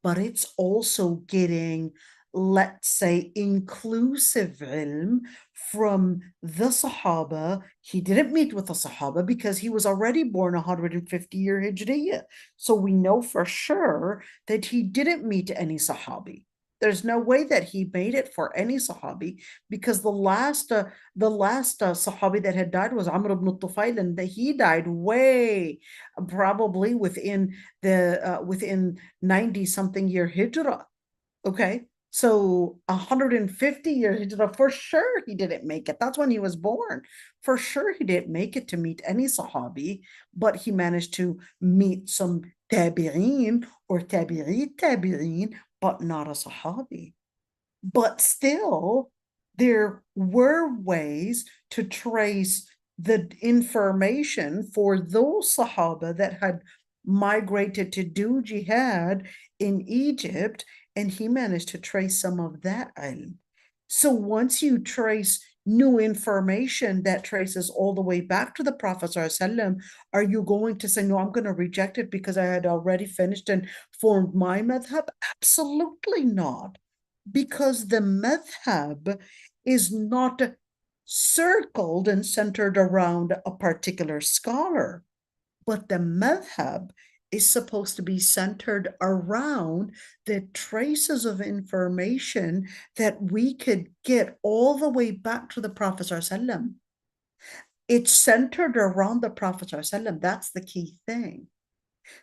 but it's also getting, let's say, inclusive ilm from the Sahaba. He didn't meet with the Sahaba because he was already born 150-year Hijriya. So we know for sure that he didn't meet any Sahabi. There's no way that he made it for any Sahabi, because the last Sahabi that had died was Amr ibn Tufail, and he died way, probably within 90 something year Hijrah. Okay. So 150-year Hijrah, for sure he didn't make it. That's when he was born. For sure he didn't make it to meet any Sahabi, but he managed to meet some Tabi'een or Tabi'een, but not a Sahabi. But still, there were ways to trace the information for those Sahaba that had migrated to do jihad in Egypt, and he managed to trace some of that ilm. So once you trace new information that traces all the way back to the Prophet ﷺ, are you going to say, no, I'm going to reject it because I had already finished and formed my madhab? Absolutely not, because the madhab is not circled and centered around a particular scholar, but the madhab is supposed to be centered around the traces of information that we could get all the way back to the Prophet ﷺ. It's centered around the Prophet ﷺ. That's the key thing.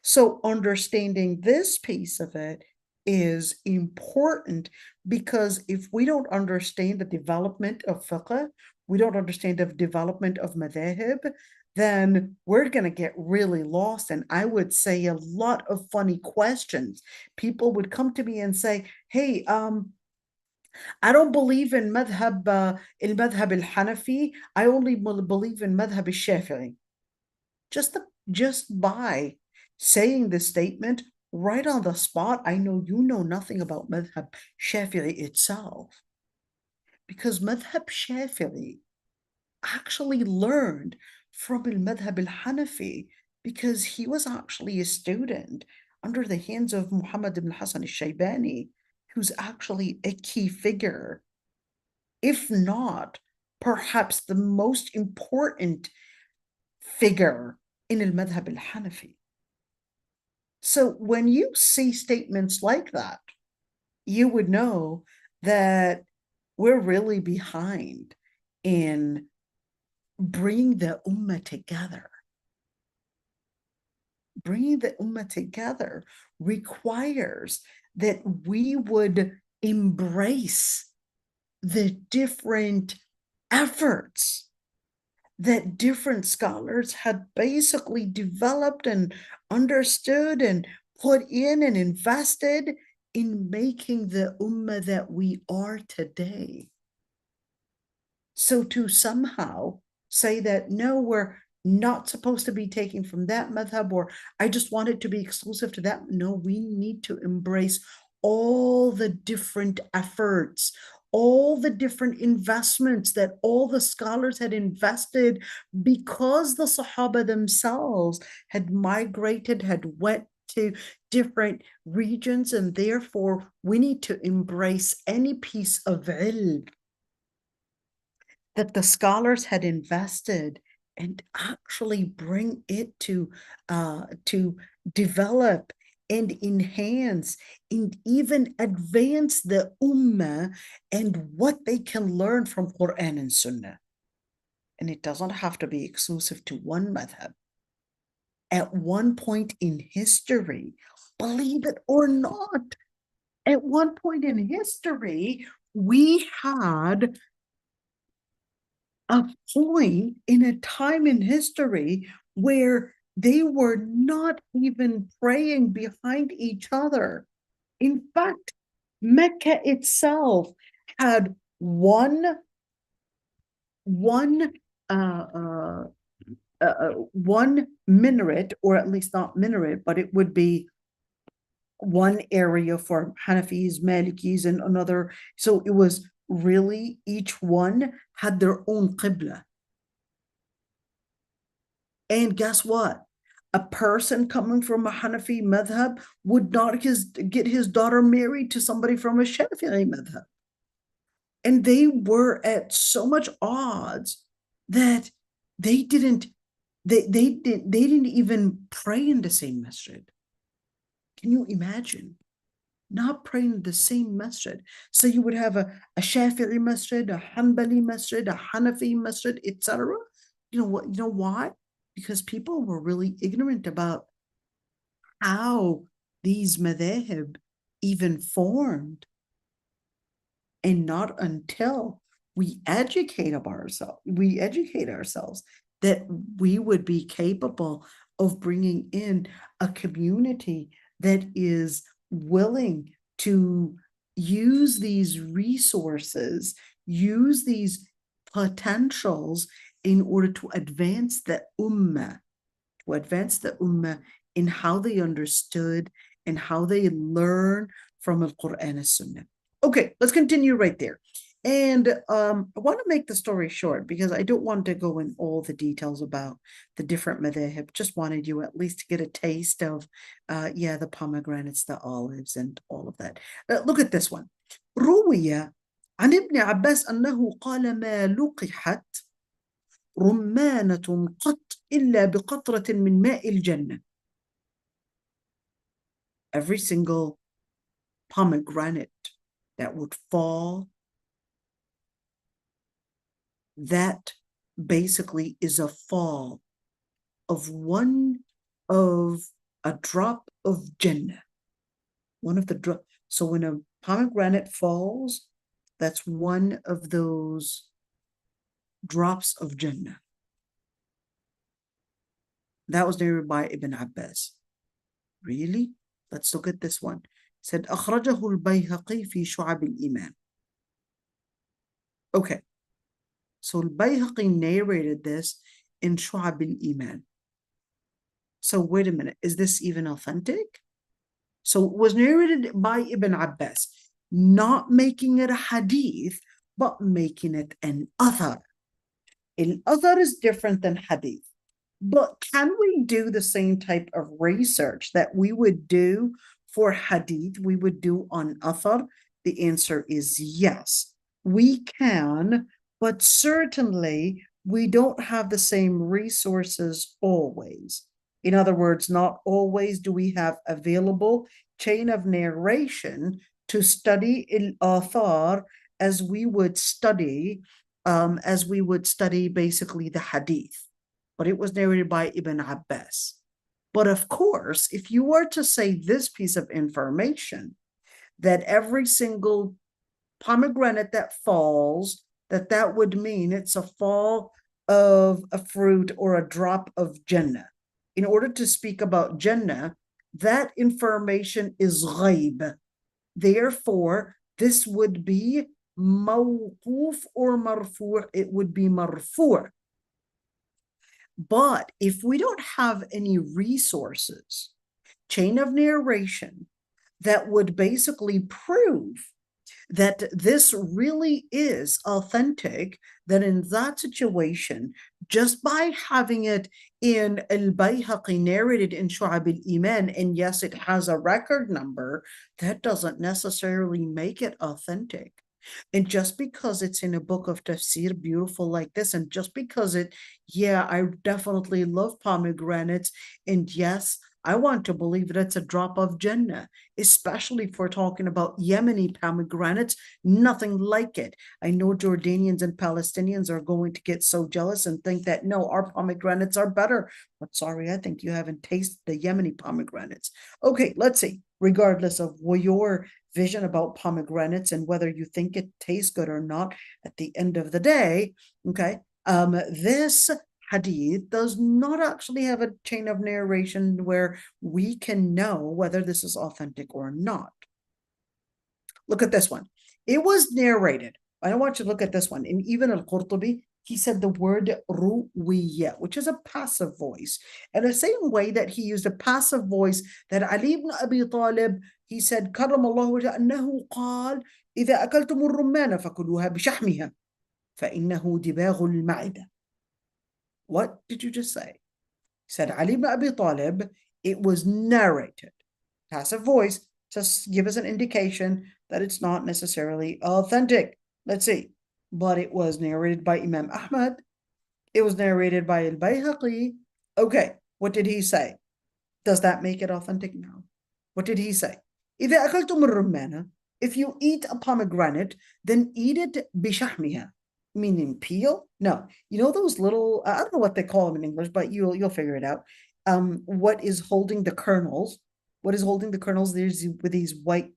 So understanding this piece of it is important, because if we don't understand the development of fiqh, we don't understand the development of madhahib, then we're going to get really lost. And I would say a lot of funny questions. People would come to me and say, hey, I don't believe in madhab, al-madhab al-Hanafi. I only believe in madhab al-Shafi'i. Just by saying this statement right on the spot, I know you know nothing about madhab Shafi'i itself, because madhab Shafi'i actually learned from al-madhab al-Hanafi, because he was actually a student under the hands of Muhammad ibn Hassan al-Shaybani, who's actually a key figure, if not perhaps the most important figure in al-madhab al-Hanafi. So when you see statements like that, you would know that we're really behind in bringing the ummah together. Bringing the ummah together requires that we would embrace the different efforts that different scholars had basically developed and understood and put in and invested in making the ummah that we are today. So to somehow say that, no, we're not supposed to be taking from that madhab, or I just want it to be exclusive to that. No, we need to embrace all the different efforts, all the different investments that all the scholars had invested, because the Sahaba themselves had migrated, had went to different regions, and therefore we need to embrace any piece of ilm that the scholars had invested and actually bring it to develop and enhance and even advance the ummah and what they can learn from Quran and Sunnah. And it doesn't have to be exclusive to one madhab. At one point in history, believe it or not, at one point in history, we had a point in a time in history where they were not even praying behind each other. In fact, Mecca itself had one uh, uh, one minaret, or at least not minaret, but it would be one area for Hanafis, Malikis, and another. So it was really, each one had their own qibla. And guess what? A person coming from a Hanafi madhab would not get his daughter married to somebody from a Shafi'i madhab. And they were at so much odds that they didn't even pray in the same masjid. Can you imagine? Not praying in the same masjid. So you would have a Shafi'i masjid, a Hanbali masjid, a Hanafi masjid, etc. You know what? You know why? Because people were really ignorant about how these madhahib even formed. And not until we educate ourselves that we would be capable of bringing in a community that is willing to use these resources, use these potentials in order to advance the ummah, in how they understood and how they learn from Al-Quran and Sunnah. Okay, let's continue right there. And I want to make the story short because I don't want to go in all the details about the different madhahib. Just wanted you at least to get a taste of, the pomegranates, the olives, and all of that. Look at this one. روي عن ابن عباس أنه قال ما لقحت رمانة قط إلا بقطرة من ماء الجنة. Every single pomegranate that would fall, that basically is a fall of a drop of Jannah. One of the drops. So when a pomegranate falls, that's one of those drops of Jannah. That was narrated by Ibn Abbas. Really? Let's look at this one. It said, أخرجه البيهقي في شعب الإيمان. Okay. So al-Bayhaqi narrated this in Shu'ab al-Iman. So wait a minute, is this even authentic? So it was narrated by Ibn Abbas, not making it a hadith, but making it an athar. Al-athar is different than hadith. But can we do the same type of research that we would do for hadith, we would do on athar? The answer is yes, we can, but certainly we don't have the same resources always. In other words, not always do we have available chain of narration to study al-athar as we would study basically the hadith. But it was narrated by Ibn Abbas. But of course, if you were to say this piece of information, that every single pomegranate that falls, that would mean it's a fall of a fruit or a drop of Jannah. In order to speak about Jannah, that information is ghaib. Therefore, this would be mawquf or marfu'. It would be marfu'. But if we don't have any resources, chain of narration, that would basically prove that this really is authentic, then in that situation, just by having it in al-Bayhaqi narrated in Shu'ab al-Iman, and yes, it has a record number, that doesn't necessarily make it authentic. And just because it's in a book of tafsir, beautiful like this, and just because I definitely love pomegranates, and yes, I want to believe that it's a drop of Jannah, especially if we're talking about Yemeni pomegranates, nothing like it. I know Jordanians and Palestinians are going to get so jealous and think that, no, our pomegranates are better. But sorry, I think you haven't tasted the Yemeni pomegranates. Okay, let's see. Regardless of your vision about pomegranates and whether you think it tastes good or not, at the end of the day, okay, this hadith does not actually have a chain of narration where we can know whether this is authentic or not. Look at this one. It was narrated. I want you to look at this one. And even al-Qurtubi, he said the word ruwiya, which is a passive voice. And the same way that he used a passive voice that Ali ibn Abi Talib, he said, كرم الله وجهه أنه قال إذا أكلتم الرمان فكلوها بشحمها فإنه دباغ المعدة. What did you just say? He said Ali ibn Abi Talib, it was narrated. Passive voice, just give us an indication that it's not necessarily authentic. Let's see. But it was narrated by Imam Ahmad. It was narrated by al-Bayhaqi. Okay, what did he say? Does that make it authentic? No. What did he say? إذا أكلتم الرمانة, if you eat a pomegranate, then eat it بشحمها, meaning peel? No. You know those little, I don't know what they call them in English, but you'll figure it out. What is holding the kernels? What is holding the kernels? There's with these white,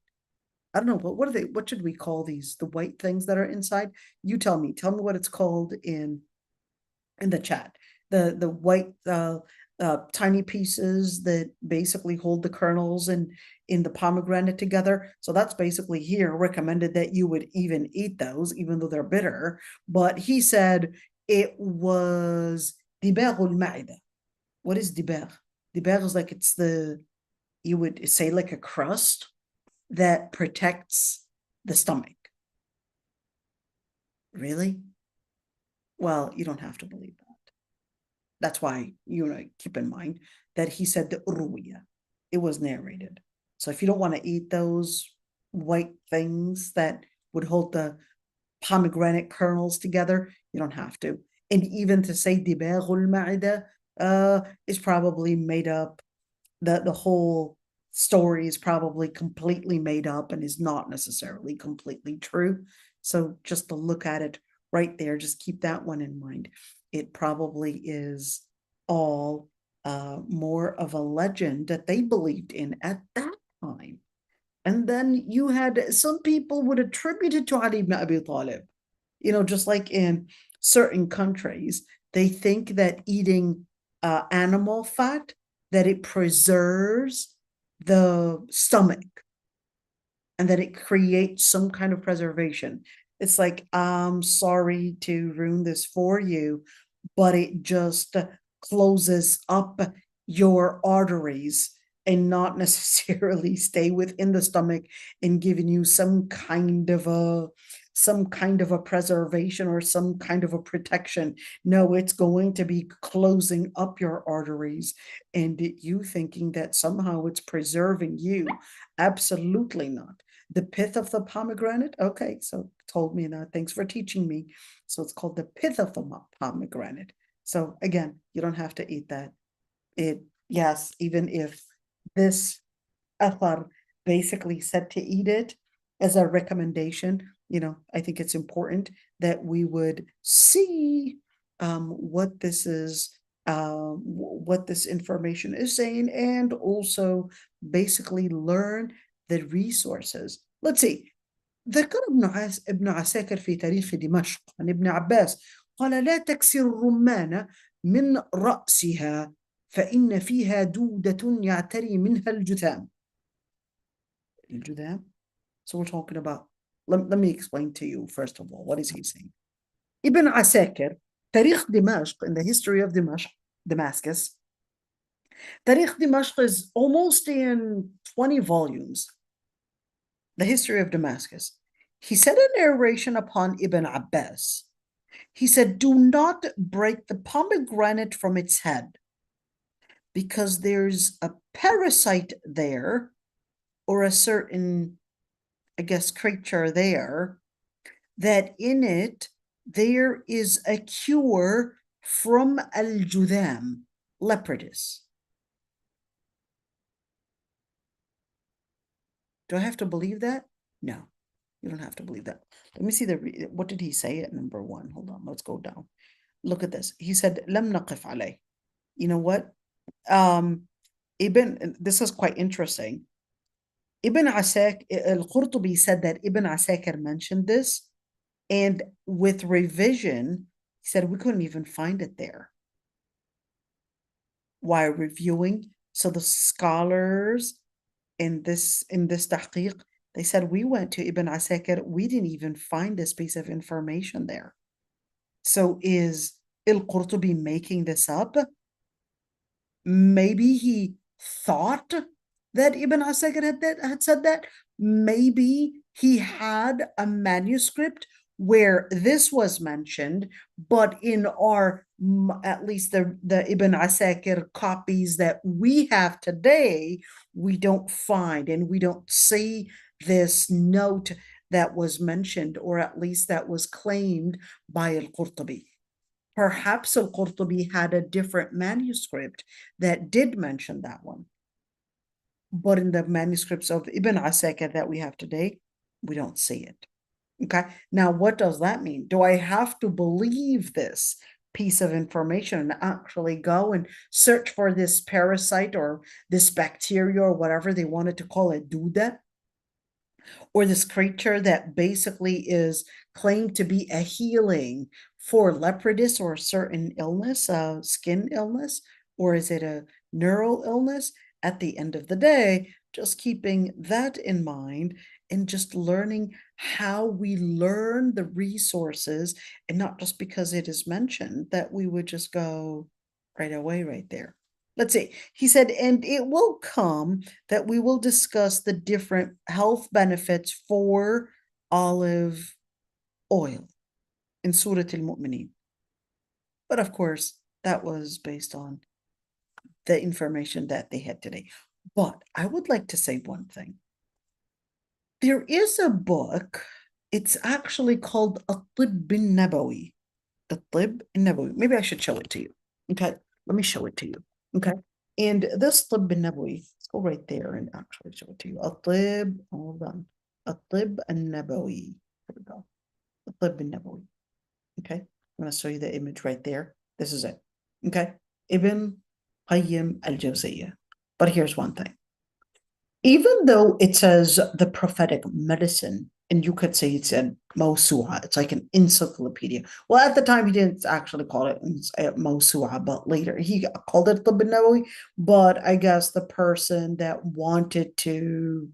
I don't know, what are they, what should we call these? The white things that are inside? You tell me what it's called in the chat. The white tiny pieces that basically hold the kernels and in the pomegranate together. So that's basically here recommended that you would even eat those, even though they're bitter. But he said it was dibagh al-ma'ida. What is dibagh? Dibagh is like it's the, you would say like a crust that protects the stomach. Really? Well, you don't have to believe that. That's why you keep in mind that he said the urwiya. It was narrated. So if you don't want to eat those white things that would hold the pomegranate kernels together, you don't have to. And even to say dibagh al-ma'ida is probably made up. The whole story is probably completely made up and is not necessarily completely true. So just to look at it right there, just keep that one in mind. It probably is all more of a legend that they believed in at that time. And then you had some people would attribute it to Ali ibn Abi Talib. Just like in certain countries, they think that eating animal fat, that it preserves the stomach and that it creates some kind of preservation. It's like, I'm sorry to ruin this for you, but it just closes up your arteries and not necessarily stay within the stomach and giving you some kind of a preservation or some kind of a protection. No, it's going to be closing up your arteries and you thinking that somehow it's preserving you. Absolutely not. The pith of the pomegranate. Okay, so told me that. Thanks for teaching me. So it's called the pith of the pomegranate. So again, you don't have to eat that. Yes, even if this athar basically said to eat it as a recommendation, I think it's important that we would see what this is, what this information is saying, and also basically learn the resources. Let's see. ذكر ابن عساكر في تاريخ دمشق عن ابن عباس قال لا تكسر الرمان من رأسها فإن فيها دودة يعتري منها الجذام. الجذام? So we're talking about, let me explain to you first of all, what is he saying? Ibn Asakir, Tarikh Dimashq, in the history of Damascus, Tarikh Dimashq is almost in 20 volumes. The history of Damascus. He said a narration upon Ibn Abbas. He said, do not break the pomegranate from its head because there's a parasite there or a certain, I guess, creature there that in it there is a cure from al-judam, leprotis. Do I have to believe that? No, you don't have to believe that. Let me see what did he say at number 1? Hold on, let's go down. Look at this. He said, لم نقف عليه. You know what? This is quite interesting. Ibn Asakir, al-Qurtubi said that Ibn Asakir mentioned this, and with revision, he said we couldn't even find it there. While reviewing, so the scholars in this tahqiq, They said, we went to Ibn Asakir, we didn't even find this piece of information there. So is al-Qurtubi making this up? Maybe he thought that Ibn Asakir had said that. Maybe he had a manuscript where this was mentioned, but in our, at least the Ibn Asakir copies that we have today, we don't find and we don't see this note that was mentioned, or at least that was claimed by al-Qurtubi. Perhaps al-Qurtubi had a different manuscript that did mention that one. But in the manuscripts of Ibn Asakir that we have today, we don't see it. Okay, now what does that mean? Do I have to believe this piece of information and actually go and search for this parasite or this bacteria or whatever they wanted to call it, duda, or this creature that basically is claimed to be a healing for leprosis or a certain illness, a skin illness, or is it a neural illness? At the end of the day, just keeping that in mind and just learning how we learn the resources, and not just because it is mentioned that we would just go right away right there. Let's see. He said, and it will come that we will discuss the different health benefits for olive oil in Surah Al-Mu'mineen. But of course, that was based on the information that they had today. But I would like to say one thing. There is a book, it's actually called al-Tibb al-Nabawi. Al-Tibb al-Nabawi. Maybe I should show it to you. Okay, let me show it to you. Okay, and this Tibb al-Nabawi, let's go right there and actually show it to you. Al-Tibb, hold on. Al-Tibb al-Nabawi. Here we go. Al-Tibb al-Nabawi. Okay, I'm going to show you the image right there. This is it. Okay, Ibn Qayyim al-Jawziyah. But here's one thing. Even though it says the prophetic medicine, and you could say it's a mawsu'a, it's like an encyclopedia. Well, at the time, he didn't actually call it mawsu'a, but later he called it Tibb al-Nabawi. But I guess the person that wanted to,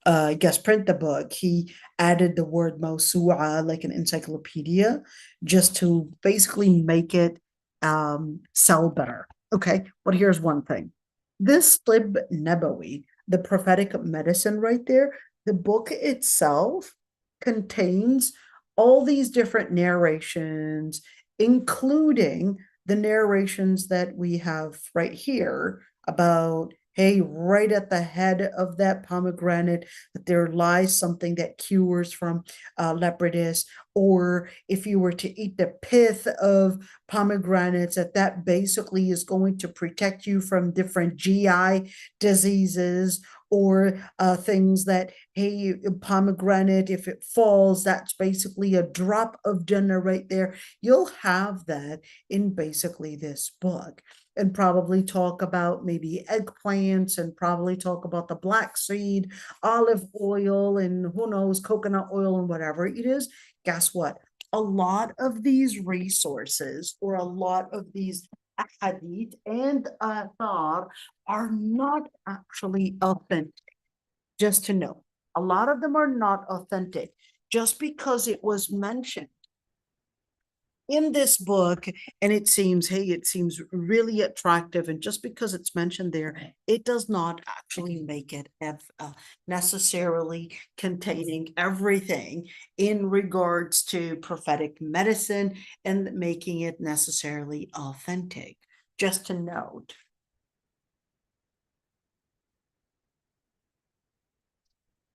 I guess, print the book, he added the word mawsu'a, like an encyclopedia, just to basically make it sell better. Okay, but here's one thing. This Tibb Nabawi, the prophetic medicine right there, the book itself contains all these different narrations, including the narrations that we have right here about, hey, right at the head of that pomegranate, that there lies something that cures from leprosis, or if you were to eat the pith of pomegranates, that basically is going to protect you from different GI diseases, or things that, hey, pomegranate, if it falls, that's basically a drop of Jannah right there. You'll have that in basically this book. And probably talk about maybe eggplants, and probably talk about the black seed, olive oil, and who knows, coconut oil, and whatever it is. Guess what? A lot of these resources, or a lot of these hadith and athar, are not actually authentic. Just to know, a lot of them are not authentic. Just because it was mentioned in this book, and it seems, hey, it seems really attractive, and just because it's mentioned there, it does not actually make it necessarily containing everything in regards to prophetic medicine and making it necessarily authentic. Just to note.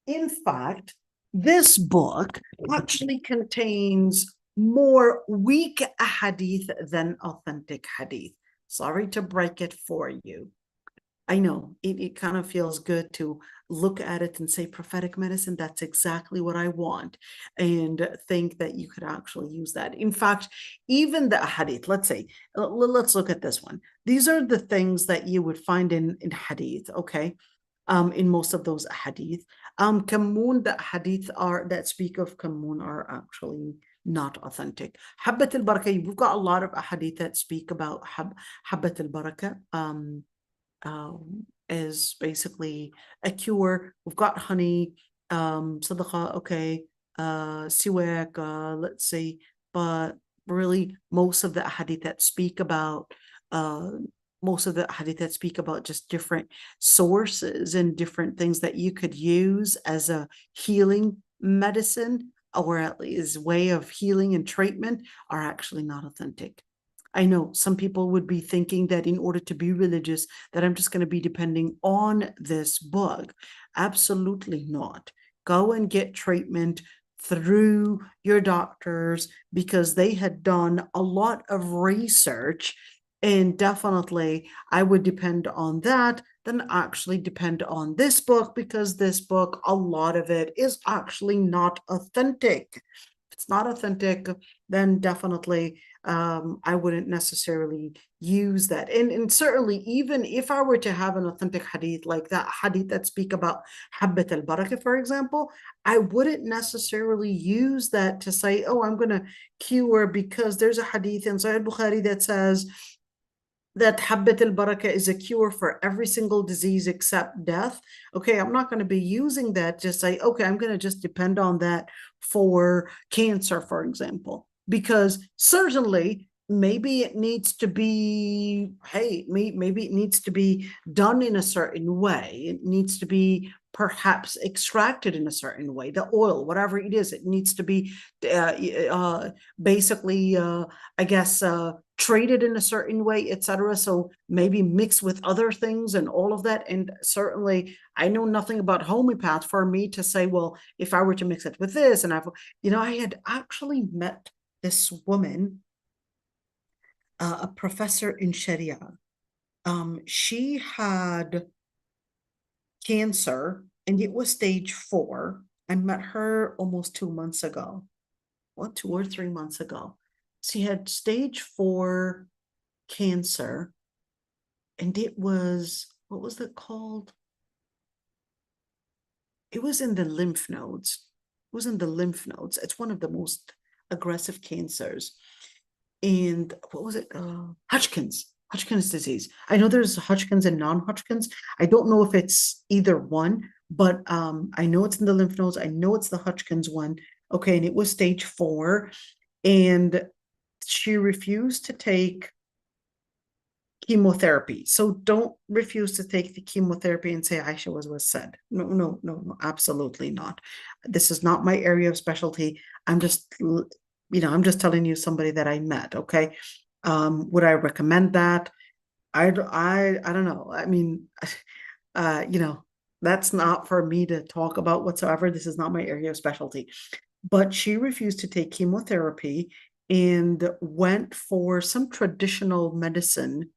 In fact, this book actually contains more weak hadith than authentic hadith. Sorry to break it for you. I know it kind of feels good to look at it and say prophetic medicine, that's exactly what I want, and think that you could actually use that. In fact, even the hadith, let's say, let's look at this one. These are the things that you would find in hadith, okay? In most of those hadith. Kamoon, the hadith are that speak of Kamoon are actually not authentic. Habbat al-Barakah, we've got a lot of hadith that speak about Habbat al-Barakah is basically a cure. We've got honey, Sadaqah, okay, siwak, let's see, but really uh, most of the hadith that speak about just different sources and different things that you could use as a healing medicine or at least way of healing and treatment are actually not authentic. I know some people would be thinking that in order to be religious, that I'm just going to be depending on this book. Absolutely not. Go and get treatment through your doctors because they had done a lot of research. And definitely, I would depend on that than actually depend on this book because this book, a lot of it is actually not authentic. If it's not authentic, then definitely I wouldn't necessarily use that. And certainly, even if I were to have an authentic hadith, like that hadith that speak about habbat al-barakah, for example, I wouldn't necessarily use that to say, oh, I'm going to cure because there's a hadith in Sahih Bukhari that says that habbat al-barakah is a cure for every single disease except death. Okay, I'm not going to be using that to say, okay, I'm going to just depend on that for cancer, for example, because certainly maybe it needs to be, hey, maybe it needs to be done in a certain way. It needs to be perhaps extracted in a certain way, the oil, whatever it is, it needs to be basically, I guess, traded in a certain way, etc. So maybe mixed with other things and all of that. And certainly, I know nothing about homeopath for me to say, well, if I were to mix it with this, and I had actually met this woman, a professor in Sharia. She had cancer, and it was stage 4. I met her almost 2 months ago. What, 2 or 3 months ago. She had stage 4 cancer, and it was, what was it called? It was in the lymph nodes. It was in the lymph nodes. It's one of the most aggressive cancers. And what was it? Hodgkin's disease. I know there's Hodgkin's and non-Hodgkin's. I don't know if it's either one, but I know it's in the lymph nodes. I know it's the Hodgkin's one. Okay, and it was stage 4. And she refused to take chemotherapy. So don't refuse to take the chemotherapy and say Aisha was said. No, no, no, no, absolutely not. This is not my area of specialty. I'm just, I'm just telling you somebody that I met. Okay. Would I recommend that? I don't know. I mean, that's not for me to talk about whatsoever. This is not my area of specialty. But she refused to take chemotherapy and went for some traditional medicine.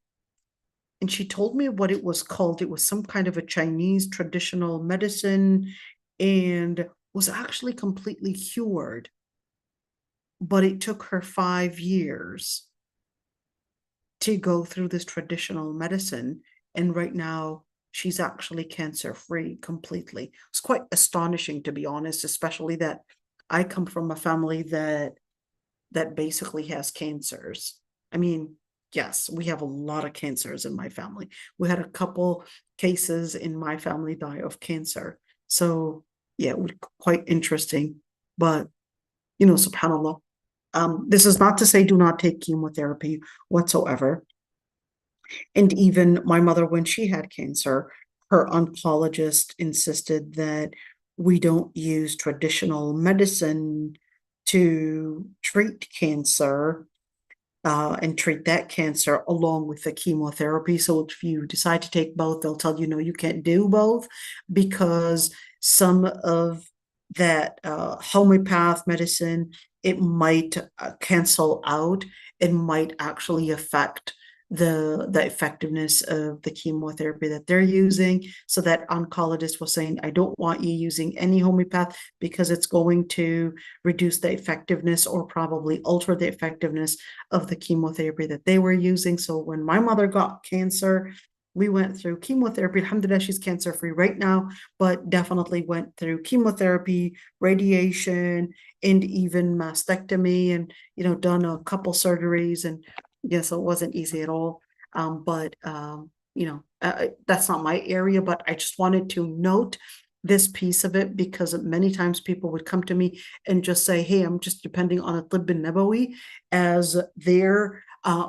And she told me what it was called. It was some kind of a Chinese traditional medicine and was actually completely cured. But it took her 5 years to go through this traditional medicine. And right now, she's actually cancer-free completely. It's quite astonishing, to be honest, especially that I come from a family that basically has cancers. I mean, yes, we have a lot of cancers in my family. We had a couple cases in my family die of cancer. So yeah, it was quite interesting. But subhanAllah. This is not to say do not take chemotherapy whatsoever. And even my mother, when she had cancer, her oncologist insisted that we don't use traditional medicine to treat cancer and treat that cancer along with the chemotherapy. So if you decide to take both, they'll tell you, no, you can't do both because some of that homeopath medicine, it might cancel out. It might actually affect the effectiveness of the chemotherapy that they're using. So that oncologist was saying, I don't want you using any homeopath because it's going to reduce the effectiveness or probably alter the effectiveness of the chemotherapy that they were using. So when my mother got cancer, we went through chemotherapy. Alhamdulillah, she's cancer-free right now, but definitely went through chemotherapy, radiation, and even mastectomy, and done a couple surgeries. And yes, it wasn't easy at all. But that's not my area. But I just wanted to note this piece of it, because many times people would come to me and just say, hey, I'm just depending on a tibb al-nabawi as their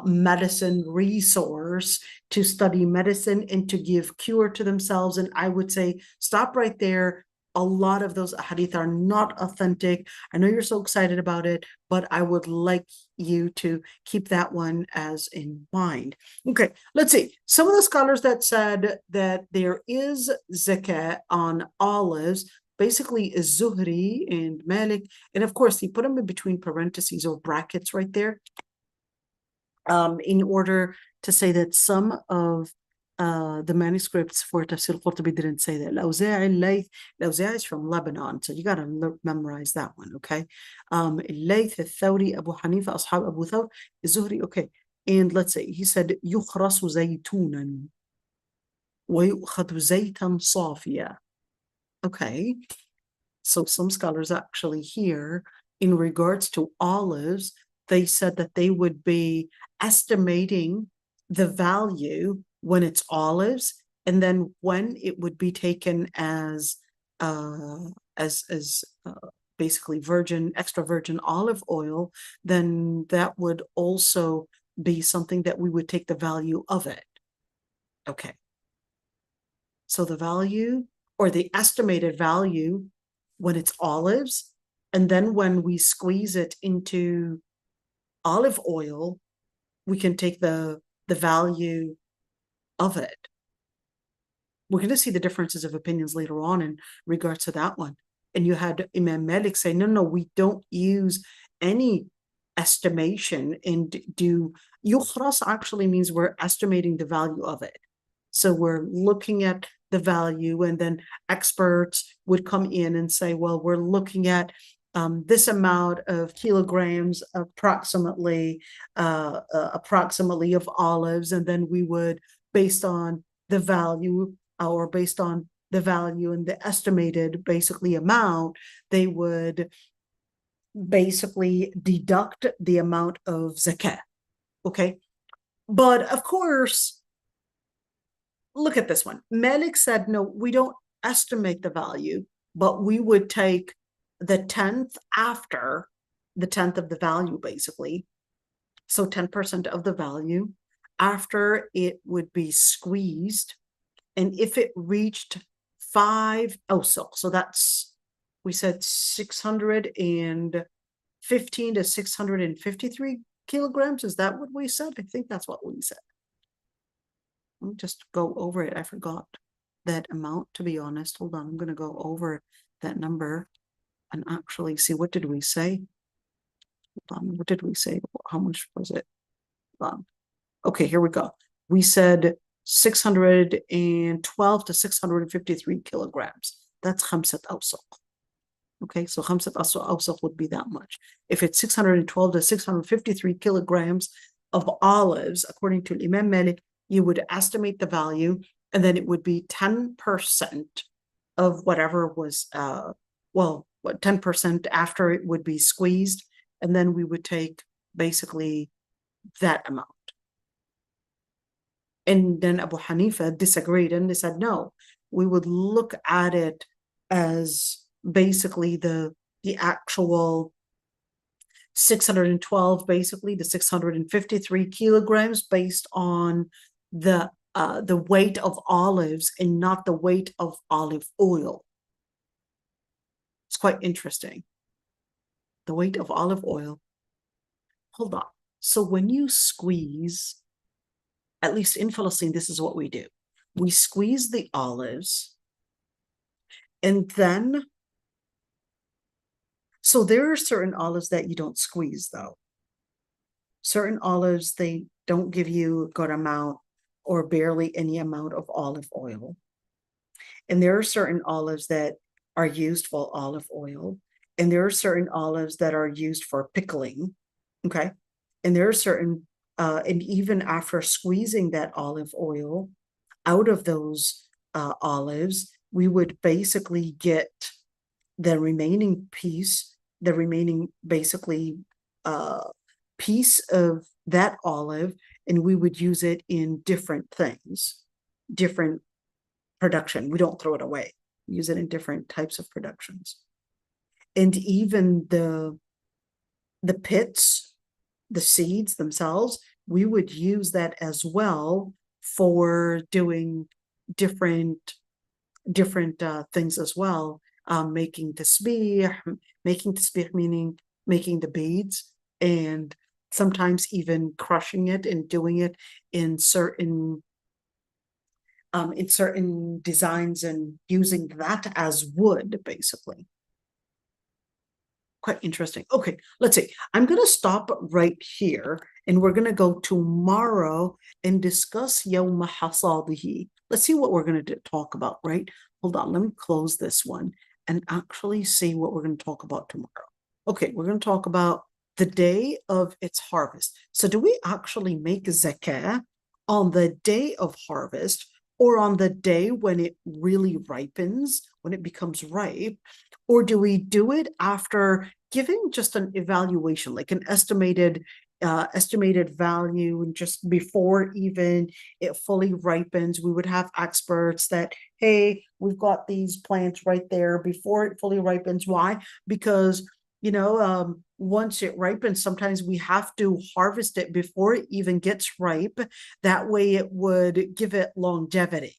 medicine resource to study medicine and to give cure to themselves. And I would say, stop right there. A lot of those hadith are not authentic. I know you're so excited about it, but I would like you to keep that one as in mind. Okay, let's see. Some of the scholars that said that there is zakat on olives, basically is Zuhri and Malik. And of course, he put them in between parentheses or brackets right there in order to say that some of the manuscripts for Tafsir al-Qurtubi didn't say that. Al-Awza'i is from Lebanon, so you got to memorize that one, okay? Al-Layth, al-Thawri, Abu Hanifa, Ashab Abu Thawr, Zuhri, okay. And let's say, he said, يُخْرَصُ زَيْتُونًا وَيُؤْخَذُ زَيْتًا صَافِيًا. Okay, so some scholars actually here, in regards to olives, they said that they would be estimating the value when it's olives, and then when it would be taken as basically extra virgin olive oil, then that would also be something that we would take the value of it. Okay. So the value or the estimated value when it's olives, and then when we squeeze it into olive oil, we can take the value of it. We're going to see the differences of opinions later on in regards to that one. And you had Imam Malik say, no, we don't use any estimation and do yukhras actually means we're estimating the value of it. So we're looking at the value, and then experts would come in and say, well, we're looking at this amount of kilograms approximately of olives, and then we would, based on the value and the estimated basically amount, they would basically deduct the amount of zakat. Okay, but of course, look at this one. Malik said, no, we don't estimate the value, but we would take the 10th after the 10th of the value, basically. So 10% of the value after it would be squeezed. And if it reached 5 awsaq, so that's, we said 615 to 653 kilograms. Is that what we said? I think that's what we said. Let me just go over it. I forgot that amount, to be honest. Hold on. I'm going to go over that number and actually see, what did we say? Hold on. What did we say? How much was it? Hold on. Okay, here we go. We said 612 to 653 kilograms. That's khamsat awsaq. Okay, so khamsat awsaq would be that much. If it's 612 to 653 kilograms of olives, according to Imam Malik, you would estimate the value, and then it would be 10% of whatever was, 10% after it would be squeezed, and then we would take basically that amount. And then Abu Hanifa disagreed, and they said, no, we would look at it as basically the actual 612, basically the 653 kilograms based on the weight of olives and not the weight of olive oil. It's quite interesting. The weight of olive oil. Hold on. So when you squeeze, at least in Palestine, this is what we do. We squeeze the olives, and then, so there are certain olives that you don't squeeze, though. Certain olives, they don't give you a good amount or barely any amount of olive oil. And there are certain olives that are used for olive oil. And there are certain olives that are used for pickling. Okay. And there are certain, and even after squeezing that olive oil out of those olives, we would basically get the remaining piece, basically piece of that olive, and we would use it in different things, different production. We don't throw it away. use it in different types of productions. And even the pits, the seeds themselves, we would use that as well for doing different things as well. Making tasbih meaning making the beads, and sometimes even crushing it and doing it in certain designs and using that as wood, basically. Quite interesting. Okay, let's see. I'm going to stop right here, and we're going to go tomorrow and discuss Yawma Hasadihi. Let's see what we're going to talk about, right? Hold on, let me close this one and actually see what we're going to talk about tomorrow. Okay, we're going to talk about the day of its harvest. So do we actually make zakah on the day of harvest, or on the day when it really ripens, when it becomes ripe? Or do we do it after giving just an evaluation, like an estimated value, and just before even it fully ripens, we would have experts that, hey, we've got these plants right there before it fully ripens. Why? Because once it ripens, sometimes we have to harvest it before it even gets ripe. That way it would give it longevity.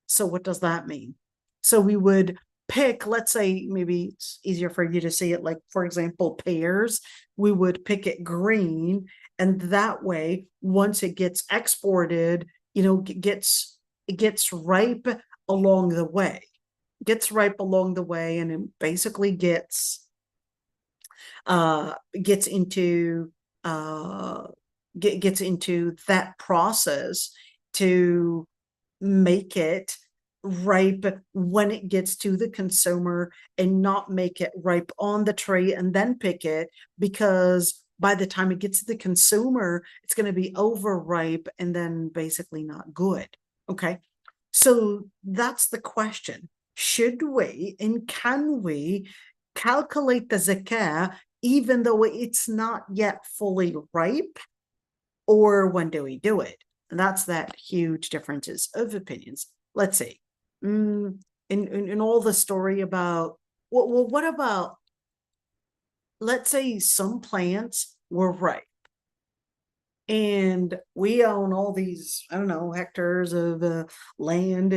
So what does that mean? So we would pick, let's say, maybe it's easier for you to see it, like, for example, pears. We would pick it green, and that way, once it gets exported, it gets ripe along the way. And it basically gets into that process to make it ripe when it gets to the consumer, and not make it ripe on the tree and then pick it, because by the time it gets to the consumer, it's going to be overripe and then basically not good. Okay, so that's the question. Should we and can we calculate the zakah even though it's not yet fully ripe, or when do we do it? And that's that huge differences of opinions. Let's see. In all the story about, well, what about, let's say some plants were ripe, and we own all these, I don't know, hectares of land,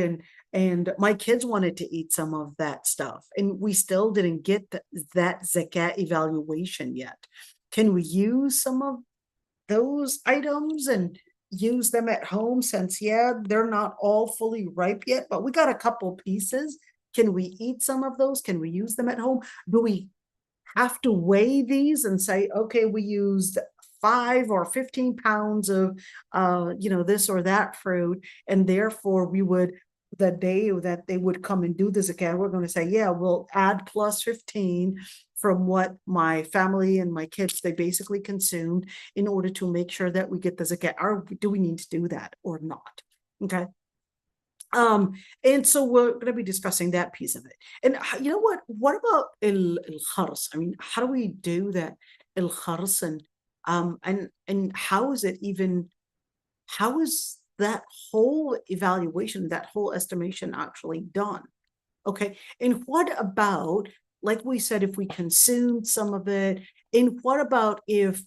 and my kids wanted to eat some of that stuff, and we still didn't get that zakat evaluation yet. Can we use some of those items and use them at home, since they're not all fully ripe yet, but we got a couple pieces? Can we eat some of those? Can we use them at home? Do we have to weigh these and say, okay, we used 5 or 15 pounds of this or that fruit, and therefore we would, the day that they would come and do this again, we're going to say, we'll add plus 15 from what my family and my kids, they basically consumed, in order to make sure that we get the zakat? Or do we need to do that or not? Okay. And so we're going to be discussing that piece of it. And you know what about al-khars? I mean, how do we do that al-khars, and how is that whole evaluation, that whole estimation actually done? Okay. And what about, like we said, if we consumed some of it, and what about if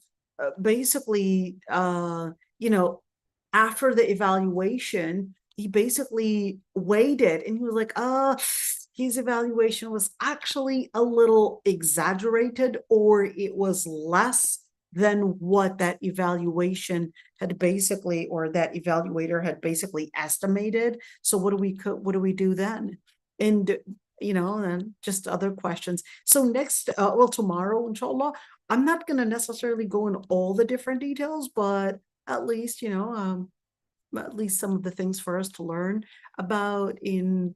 basically, after the evaluation, he basically weighed it, and he was like, his evaluation was actually a little exaggerated, or it was less than what that evaluation had basically, or that evaluator had basically estimated. So what do we do then? And and just other questions. So next, tomorrow, inshallah, I'm not going to necessarily go in all the different details, but at least, at least some of the things for us to learn about in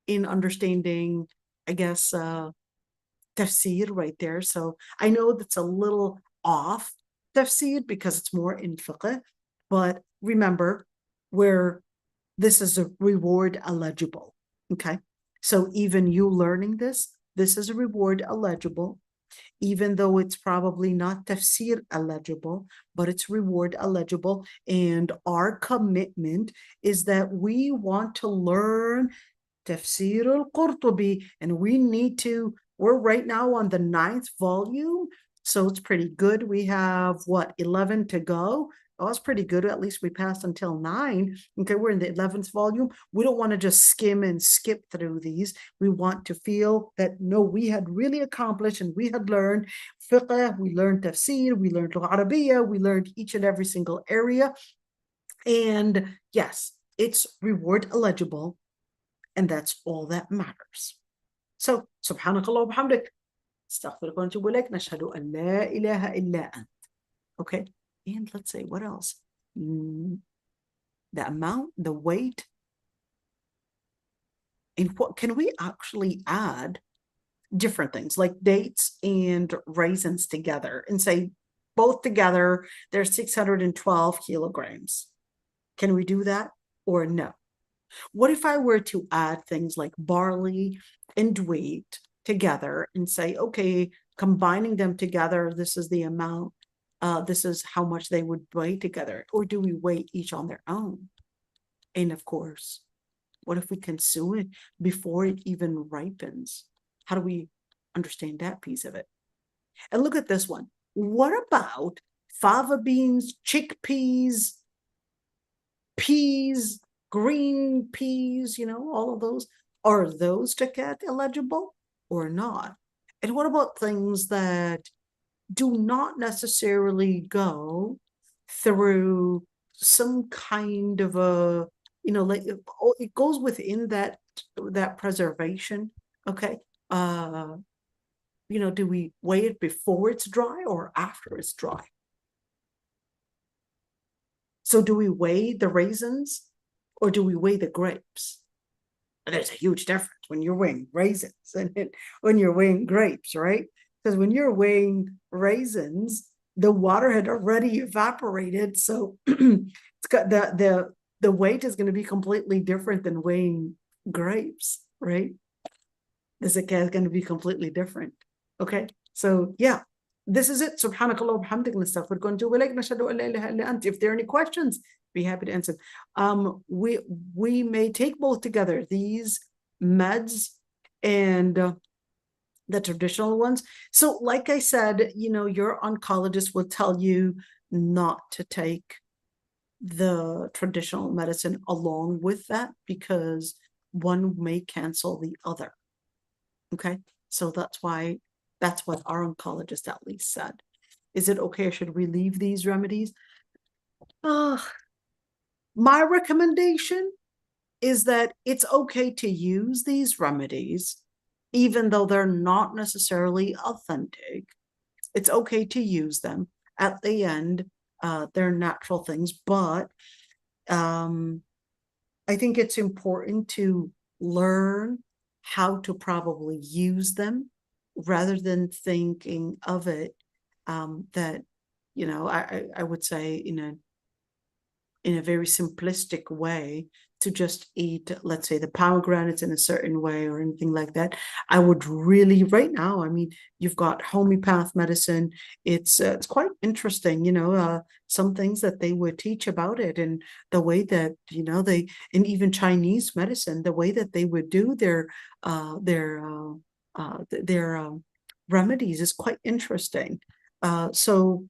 understanding, I guess, tafsir right there. So I know that's a little off tafsir because it's more in fiqh, but remember, where this is a reward eligible. Okay. So even you learning this is a reward eligible, even though it's probably not tafsir eligible, but it's reward eligible. And our commitment is that we want to learn Tafseer al-Qurtubi, and we're right now on the 9th volume, so it's pretty good. We have, 11 to go? Oh, that's pretty good. At least we passed until 9. Okay, we're in the 11th volume. We don't want to just skim and skip through these. We want to feel that, no, we had really accomplished and we had learned fiqh, we learned tafsir, we learned Arabiya, we learned each and every single area. And yes, it's reward eligible, and that's all that matters. So, subhanakallah wa bihamdik. Astaghfiruka wa atubu ilaik. Nashhadu an la ilaha illa ant. Okay. And let's say, what else? The amount, the weight. And what can we actually add? Different things like dates and raisins together, and say both together, they're 612 kilograms. Can we do that or no? What if I were to add things like barley and wheat together and say, okay, combining them together, this is the amount, this is how much they would weigh together? Or do we weigh each on their own? And of course, what if we consume it before it even ripens? How do we understand that piece of it? And look at this one. What about fava beans, chickpeas, peas, green peas, all of those? Are those zakat eligible or not? And what about things that do not necessarily go through some kind of a, like it goes within that preservation? Okay. Do we weigh it before it's dry or after it's dry? So do we weigh the raisins or do we weigh the grapes? There's a huge difference when you're weighing raisins and when you're weighing grapes, right? Because when you're weighing raisins, the water had already evaporated, so it's got the weight is going to be completely different than weighing grapes, right? The zakat is going to be completely different. Okay, so yeah, this is it. Subhanakallah wa bihamdik, nastaghfiruka wa atubu ilaik, nashhadu an la ilaha illa ant. If there are any questions, be happy to answer. We may take both together, these meds and the traditional ones. So like I said, your oncologist will tell you not to take the traditional medicine along with that because one may cancel the other. Okay, so that's what our oncologist at least said. Is it okay? Should we leave these remedies? My recommendation is that it's okay to use these remedies, even though they're not necessarily authentic. It's okay to use them. At the end, they're natural things, but I think it's important to learn how to probably use them rather than thinking of it that, I would say in a very simplistic way, to just eat, let's say, the pomegranates in a certain way or anything like that. I would really, right now, you've got homeopath medicine. It's quite interesting, some things that they would teach about it and the way that, and even Chinese medicine, the way that they would do their remedies is quite interesting. So,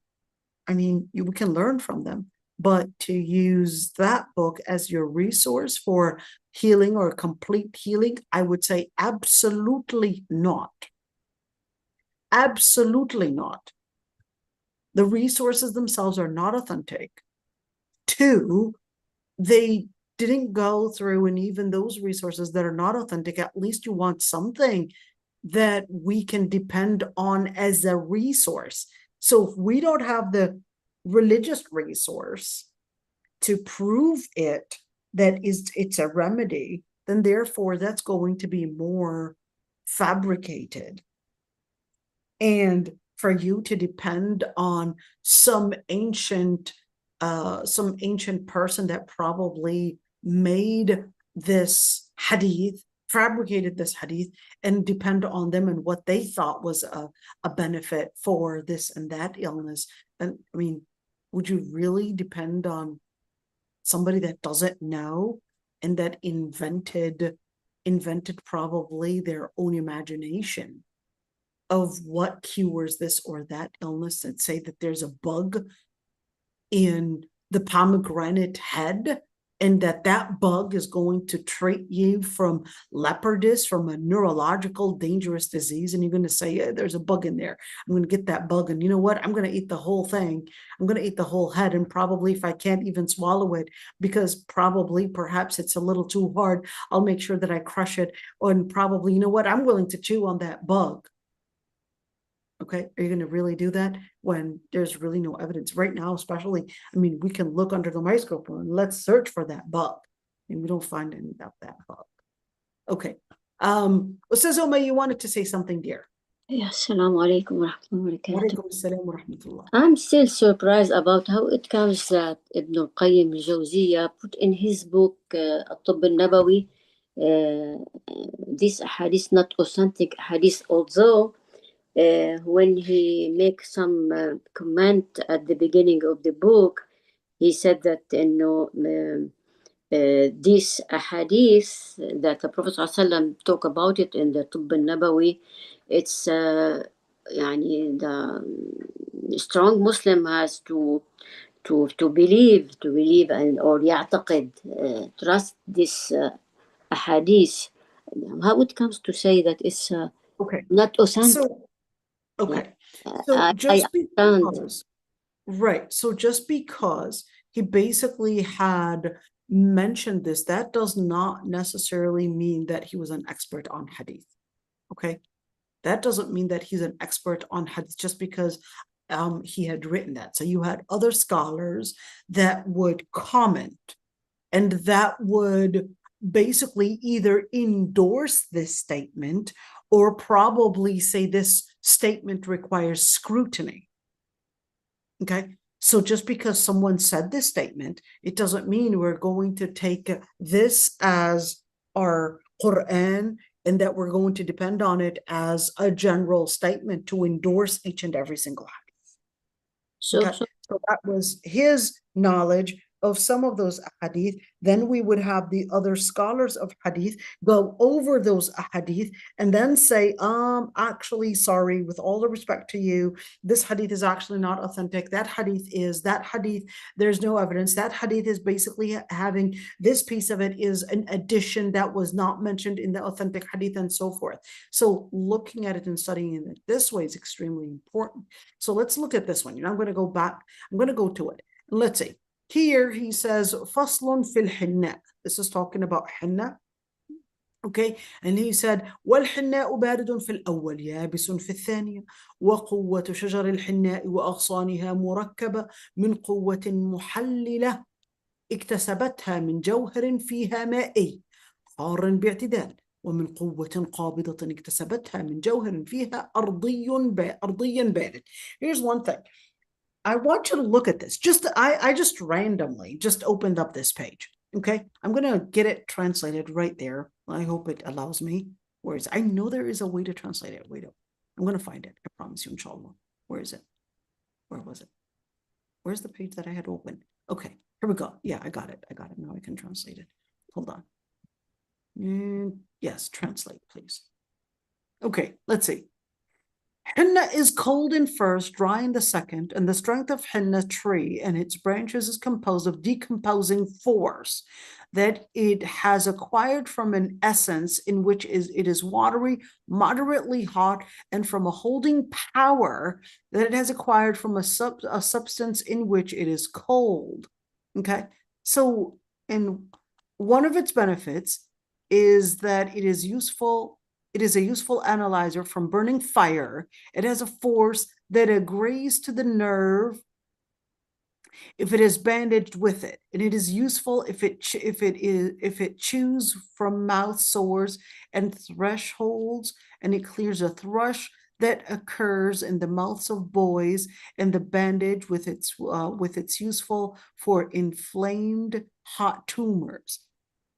we can learn from them. But to use that book as your resource for healing or complete healing, I would say absolutely not. Absolutely not. The resources themselves are not authentic. 2, they didn't go through, and even those resources that are not authentic, at least you want something that we can depend on as a resource. So if we don't have the religious resource to prove it's a remedy, then therefore that's going to be more fabricated. And for you to depend on some ancient person that probably made this hadith, fabricated this hadith, and depend on them and what they thought was a benefit for this and that illness, and would you really depend on somebody that doesn't know and that invented invented probably their own imagination of what cures this or that illness, and say that there's a bug in the pomegranate head, and that bug is going to treat you from leopardus, from a neurological dangerous disease, and you're going to say, yeah, there's a bug in there. I'm going to get that bug, and you know what? I'm going to eat the whole thing. I'm going to eat the whole head, and probably if I can't even swallow it, because perhaps it's a little too hard, I'll make sure that I crush it, and probably, you know what? I'm willing to chew on that bug. Okay, are you going to really do that when there's really no evidence right now? Especially, I mean, we can look under the microscope and let's search for that bug, and we don't find any of that bug. Okay, Ustaz Omar, you wanted to say something, dear. Assalamu alaikum wa rahmatullahi wa barakatuh. Walaikum assalam wa rahmatullah. I'm still surprised about how it comes that Ibn al-Qayyim al-Jawziyya put in his book الطب النبوي this hadith, not authentic hadith, although when he makes some comment at the beginning of the book, he said that this hadith that the Prophet ﷺ talk about it in the طب النبوي, it's the strong Muslim has to believe and or يعتقد trust this hadith. How it comes to say that it's Okay, not authentic? so okay, so just because, right, so just because he basically had mentioned this, that does not necessarily mean that he was an expert on hadith. Okay, that doesn't mean that he's an expert on hadith just because he had written that. So you had other scholars that would comment and that would basically either endorse this statement or probably say this statement requires scrutiny. Okay, so just because someone said this statement, it doesn't mean we're going to take this as our Quran and that we're going to depend on it as a general statement to endorse each and every single hadith. So that was his knowledge of some of those hadith. Then we would have the other scholars of hadith go over those hadith and then say, actually, sorry, with all the respect to you, this hadith is actually not authentic. That hadith, there's no evidence. That hadith is basically having this piece of it is an addition that was not mentioned in the authentic hadith and so forth. So looking at it and studying it this way is extremely important. So let's look at this one. I'm going to go back. I'm going to go to it. Let's see. Here he says, فصل في الحناء. This is talking about حنة. Okay, and he said, والحناء بارد في الأول يابس في الثانية وقوة شجر الحناء وأغصانها مركبة من قوة محللة اكتسبتها من جوهر فيها مائي حار باعتدال ومن قوة قابضة اكتسبتها من جوهر فيها أرضي بارد. Here's one thing. I want you to look at this. I just randomly just opened up this page. Okay, I'm gonna get it translated right there. I hope it allows me. Whereas I know there is a way to translate it. Wait up. I'm gonna find it. I promise you, inshallah. Where is it? Where was it? Where's the page that I had open? Okay, here we go. Yeah, I got it. Now I can translate it. Hold on. Yes, translate, please. Okay, let's see. Henna is cold in first, dry in the second, and the strength of henna tree and its branches is composed of decomposing force that it has acquired from an essence in which it is watery, moderately hot, and from a holding power that it has acquired from a substance in which it is cold. Okay, so one of its benefits is that it is useful. It is a useful analyzer from burning fire. It has a force that agrees to the nerve if it is bandaged with it, and it is useful if it chews from mouth sores and thresholds, and it clears a thrush that occurs in the mouths of boys, and the bandage with its useful for inflamed hot tumors.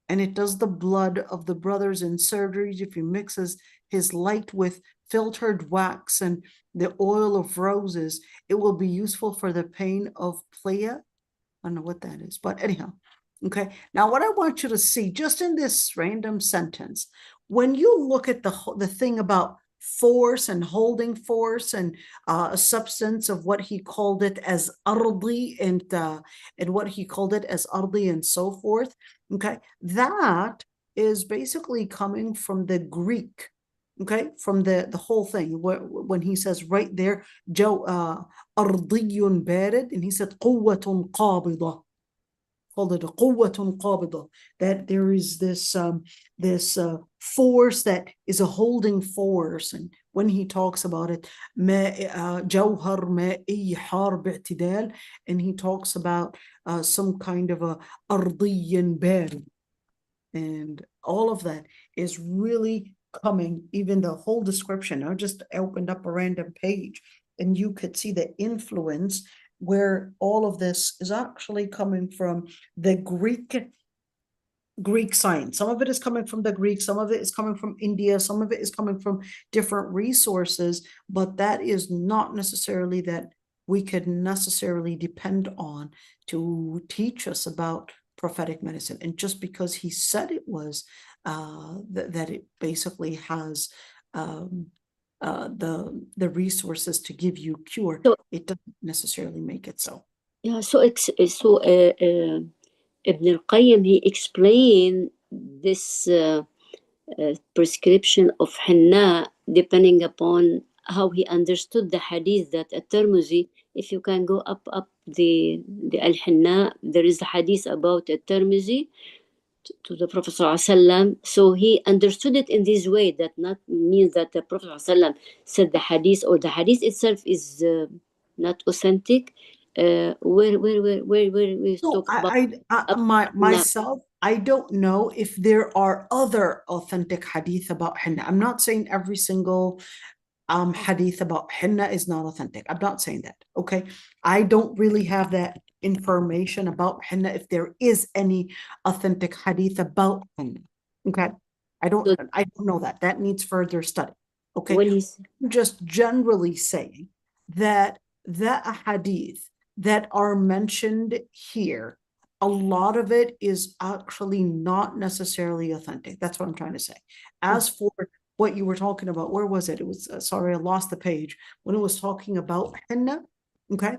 And it does the blood of the brothers in surgeries if he mixes his light with filtered wax and the oil of roses. It will be useful for the pain of plea. I don't know what that is, but anyhow, Okay, now what I want you to see just in this random sentence, when you look at the thing about force and holding force and a substance of what he called it as ardi and what he called it as ardi and so forth, okay, that is basically coming from the Greek, okay, from the whole thing when he says right there ardiyun barid, and he said قوة قابضة, called it a قوة قابضة, that there is this force that is a holding force. And when he talks about it, جوهر مائي حار باعتدال, and he talks about some kind of a أرضي بارد, and all of that is really coming, even the whole description. I just opened up a random page and you could see the influence where all of this is actually coming from the Greek science. Some of it is coming from the Greek, some of it is coming from India, some of it is coming from different resources, but that is not necessarily that we could necessarily depend on to teach us about prophetic medicine. And just because he said it was, that it basically has the resources to give you cure, So, it doesn't necessarily make it so. yeah, so Ibn al-Qayyim, he explained this prescription of henna depending upon how he understood the hadith that at-Tirmidhi, if you can go up the al-henna, there is a hadith about at-Tirmidhi to the Prophet ﷺ. So he understood it in this way, that not means that the Prophet ﷺ said the hadith, or the hadith itself is not authentic. Where we So talk about myself, I don't know if there are other authentic hadith about henna. I'm not saying every single hadith about henna is not authentic. I'm not saying that. Okay, I don't really have that information about henna, if there is any authentic hadith about henna. Okay, I don't know that. That needs further study. Okay, when he's just generally saying that the hadith that are mentioned here, a lot of it is actually not necessarily authentic. That's what I'm trying to say. As for what you were talking about, where was it? It was, sorry, I lost the page. When it was talking about henna, okay?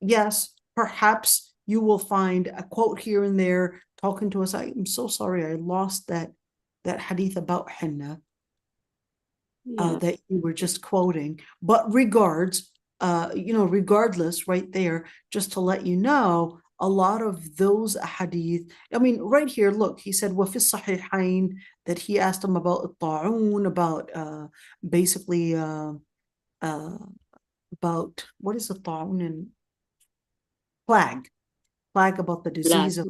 Yes, perhaps you will find a quote here and there talking to us. I'm so sorry, I lost that hadith about henna. That you were just quoting, but regardless, right there, just to let you know, a lot of those hadith, I mean, right here, look, he said, وَفِي الصَّحِيحَيْن, that he asked him about الطاعون, about basically about, what is the طاعون in plague, about the disease of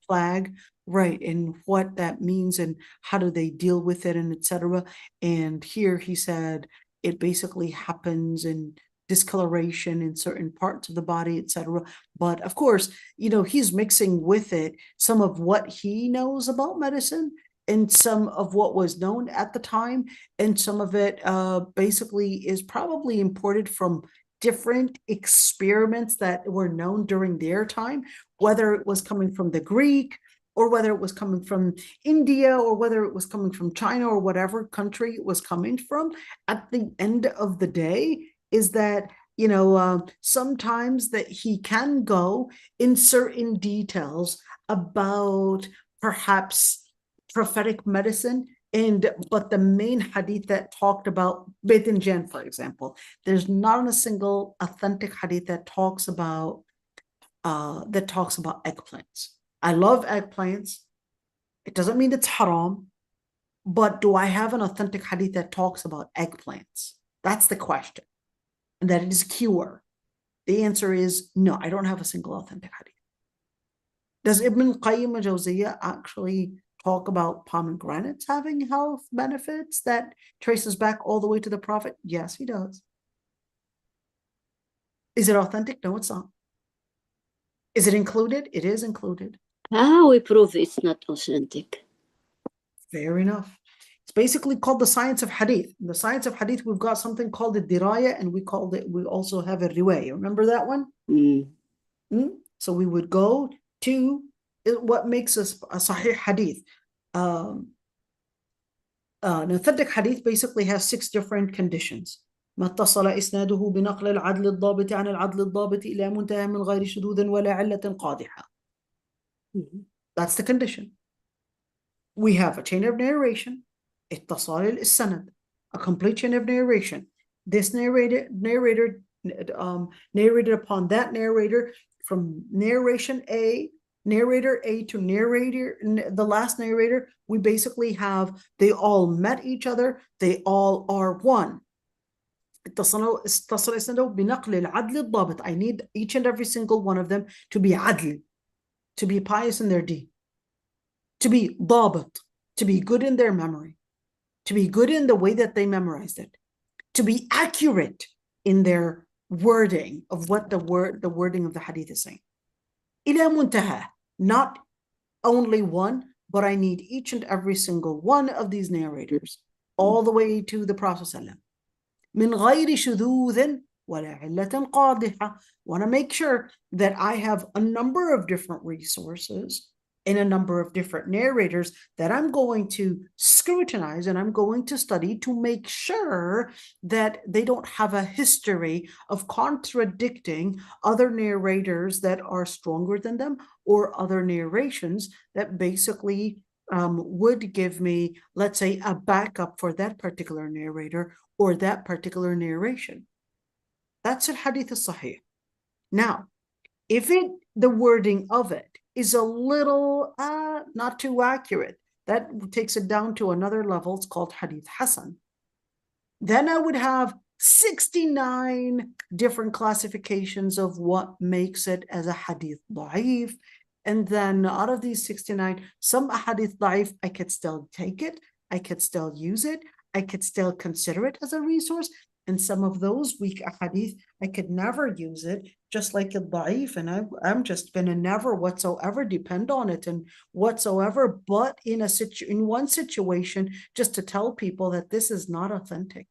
plague, right, and what that means and how do they deal with it, and etc. And here he said it basically happens in discoloration in certain parts of the body, etc. But of course, he's mixing with it some of what he knows about medicine and some of what was known at the time, and some of it basically is probably imported from different experiments that were known during their time, whether it was coming from the Greek, or whether it was coming from India, or whether it was coming from China, or whatever country it was coming from. At the end of the day, is that, sometimes that he can go in certain details about perhaps prophetic medicine, but the main hadith that talked about Baitinjan, for example, there's not a single authentic hadith that talks about eggplants. I love eggplants. It doesn't mean it's haram, but do I have an authentic hadith that talks about eggplants? That's the question. And that it is cure. The answer is no, I don't have a single authentic hadith. Does Ibn Qayyim al-Jawziyya actually talk about pomegranates having health benefits that traces back all the way to the Prophet? Yes, he does. Is it authentic? No, it's not. Is it included? It is included. How we prove it's not authentic? Fair enough. It's basically called the science of hadith. In the science of hadith, we've got something called the diraya, and we also have a riwayah. Remember that one? So we would go to what makes a Sahih hadith. An authentic hadith basically has 6 different conditions. ما اتصل إسناده بنقل العدل الضابط عن العدل الضابط إلى منتهى من غير شذوذ ولا علة قادحة. That's the condition. We have a chain of narration. اتصال السند. A complete chain of narration. This narrator narrated upon that narrator from narration A, narrator A to narrator, the last narrator. We basically have, they all met each other. They all are one. اتصل إسناده بنقل العدل الضابط. I need each and every single one of them to be عدل, to be pious in their deed, to be ضابط, to be good in their memory, to be good in the way that they memorized it, to be accurate in their wording of what the wording of the hadith is saying. إلى منتهى, not only one, but I need each and every single one of these narrators all the way to the Prophet ﷺ. من غير شذوذ ولا علة قادحة. Want to make sure that I have a number of different resources and a number of different narrators that I'm going to scrutinize and I'm going to study to make sure that they don't have a history of contradicting other narrators that are stronger than them, or other narrations that basically would give me, let's say, a backup for that particular narrator or that particular narration. That's al-hadith al-sahih. Now, if the wording of it is a little not too accurate, that takes it down to another level. It's called hadith hasan. Then I would have 69 different classifications of what makes it as a hadith da'if. And then out of these 69, some hadith da'if, I could still take it, I could still use it, I could still consider it as a resource. And some of those weak hadith, I could never use it, just like a da'if, and I'm just going to never whatsoever depend on it and whatsoever, but in one situation, just to tell people that this is not authentic.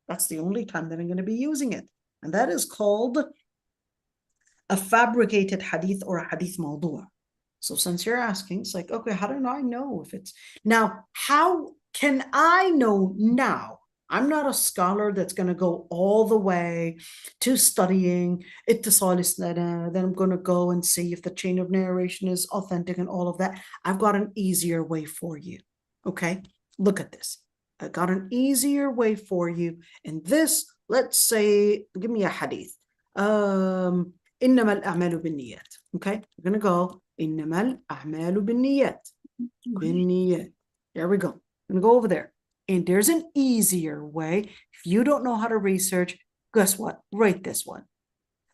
That's the only time that I'm going to be using it. And that is called a fabricated hadith or a hadith mawdu'. So since you're asking, it's like, okay, how do I know if it's... Now, how can I know now? I'm not a scholar that's going to go all the way to studying ittisal isnad, then I'm going to go and see if the chain of narration is authentic and all of that. I've got an easier way for you. Okay, look at this. I got an easier way for you. And this, let's say, give me a hadith. إنما الأعمال بالنيات. Okay, we're going to go إنما الأعمال بالنيات. بالنيات. There we go. I'm going to go over there. And there's an easier way. If you don't know how to research, guess what? Write this one.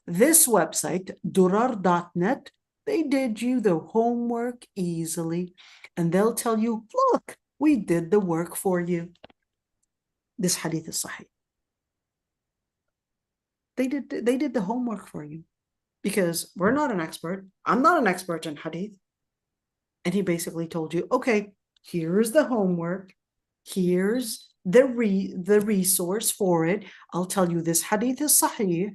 This website, durar.net, they did you the homework easily. And they'll tell you, look, we did the work for you. This hadith is sahih. They did the homework for you. Because we're not an expert. I'm not an expert in hadith. And he basically told you, okay, here's the homework. Here's the resource for it. I'll tell you this hadith is sahih.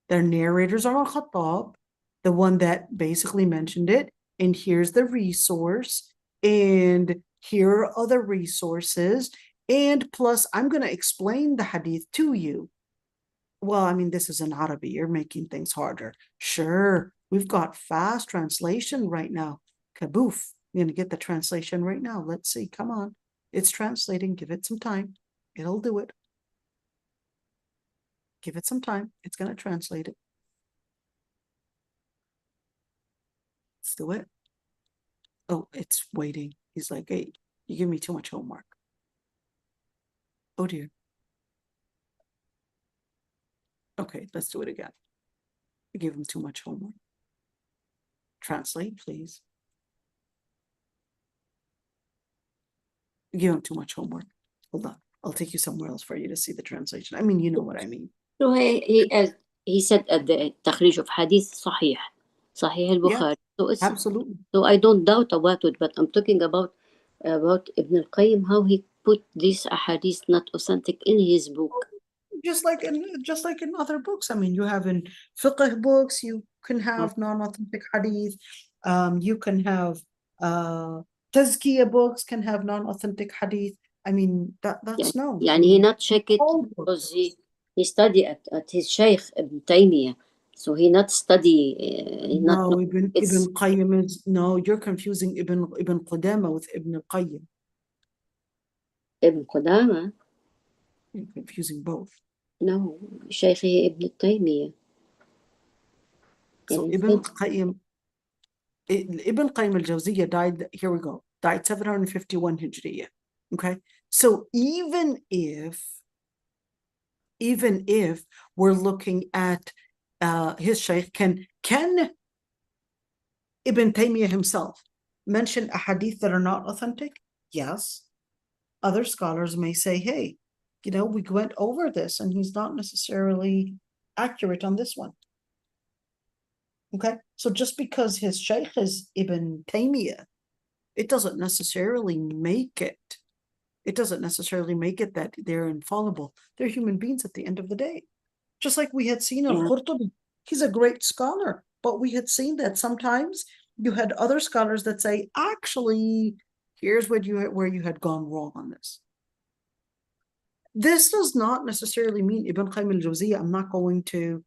Their narrators are al-Khattab, the one that basically mentioned it. And here's the resource. And here are other resources. And plus, I'm going to explain the hadith to you. Well, I mean, this is in Arabic. You're making things harder. Sure, we've got fast translation right now. Kaboof. I'm going to get the translation right now. Let's see. Come on. It's translating. Give it some time. It'll do it. Give it some time. It's going to translate it. Let's do it. Oh, it's waiting. He's like, hey, you give me too much homework. Oh, dear. Okay, let's do it again. I gave him too much homework. Translate, please. You give him too much homework. Hold on. I'll take you somewhere else for you to see the translation. I mean, you know what I mean. So he said at the takhrij of hadith Sahih al-Bukhari. Yeah, absolutely. So I don't doubt about it, but I'm talking about Ibn al-Qayyim, how he put this hadith not authentic in his book. Just like in other books. I mean, you have in fiqh books, you can have non-authentic hadith. You can have tazkiyah books can have non-authentic hadith. I mean, that's known. يعني he not check it All because books. he study at his Shaykh Ibn Taymiyyah. So he not study, he not No, know Ibn it's Qayyim is, no, you're confusing Ibn Qudama with Ibn Qayyim. Ibn Qudama. You're confusing both. No, Shaykh Ibn Taymiyyah. So يعني Ibn Qayyim al-Jawziyya died, here we go, died 751 Hijriya. Okay, so even if we're looking at his Shaykh, can Ibn Taymiyyah himself mention ahadith that are not authentic? Yes. Other scholars may say, hey, you know, we went over this and he's not necessarily accurate on this one. Okay, so just because his Shaykh is Ibn Taymiyyah, it doesn't necessarily make it that they're infallible. They're human beings at the end of the day. Just like we had seen al-Qurtubi, he's a great scholar, but we had seen that sometimes you had other scholars that say, actually, here's where you had gone wrong on this. This does not necessarily mean Ibn Qayyim al-Jawziyya, I'm not going to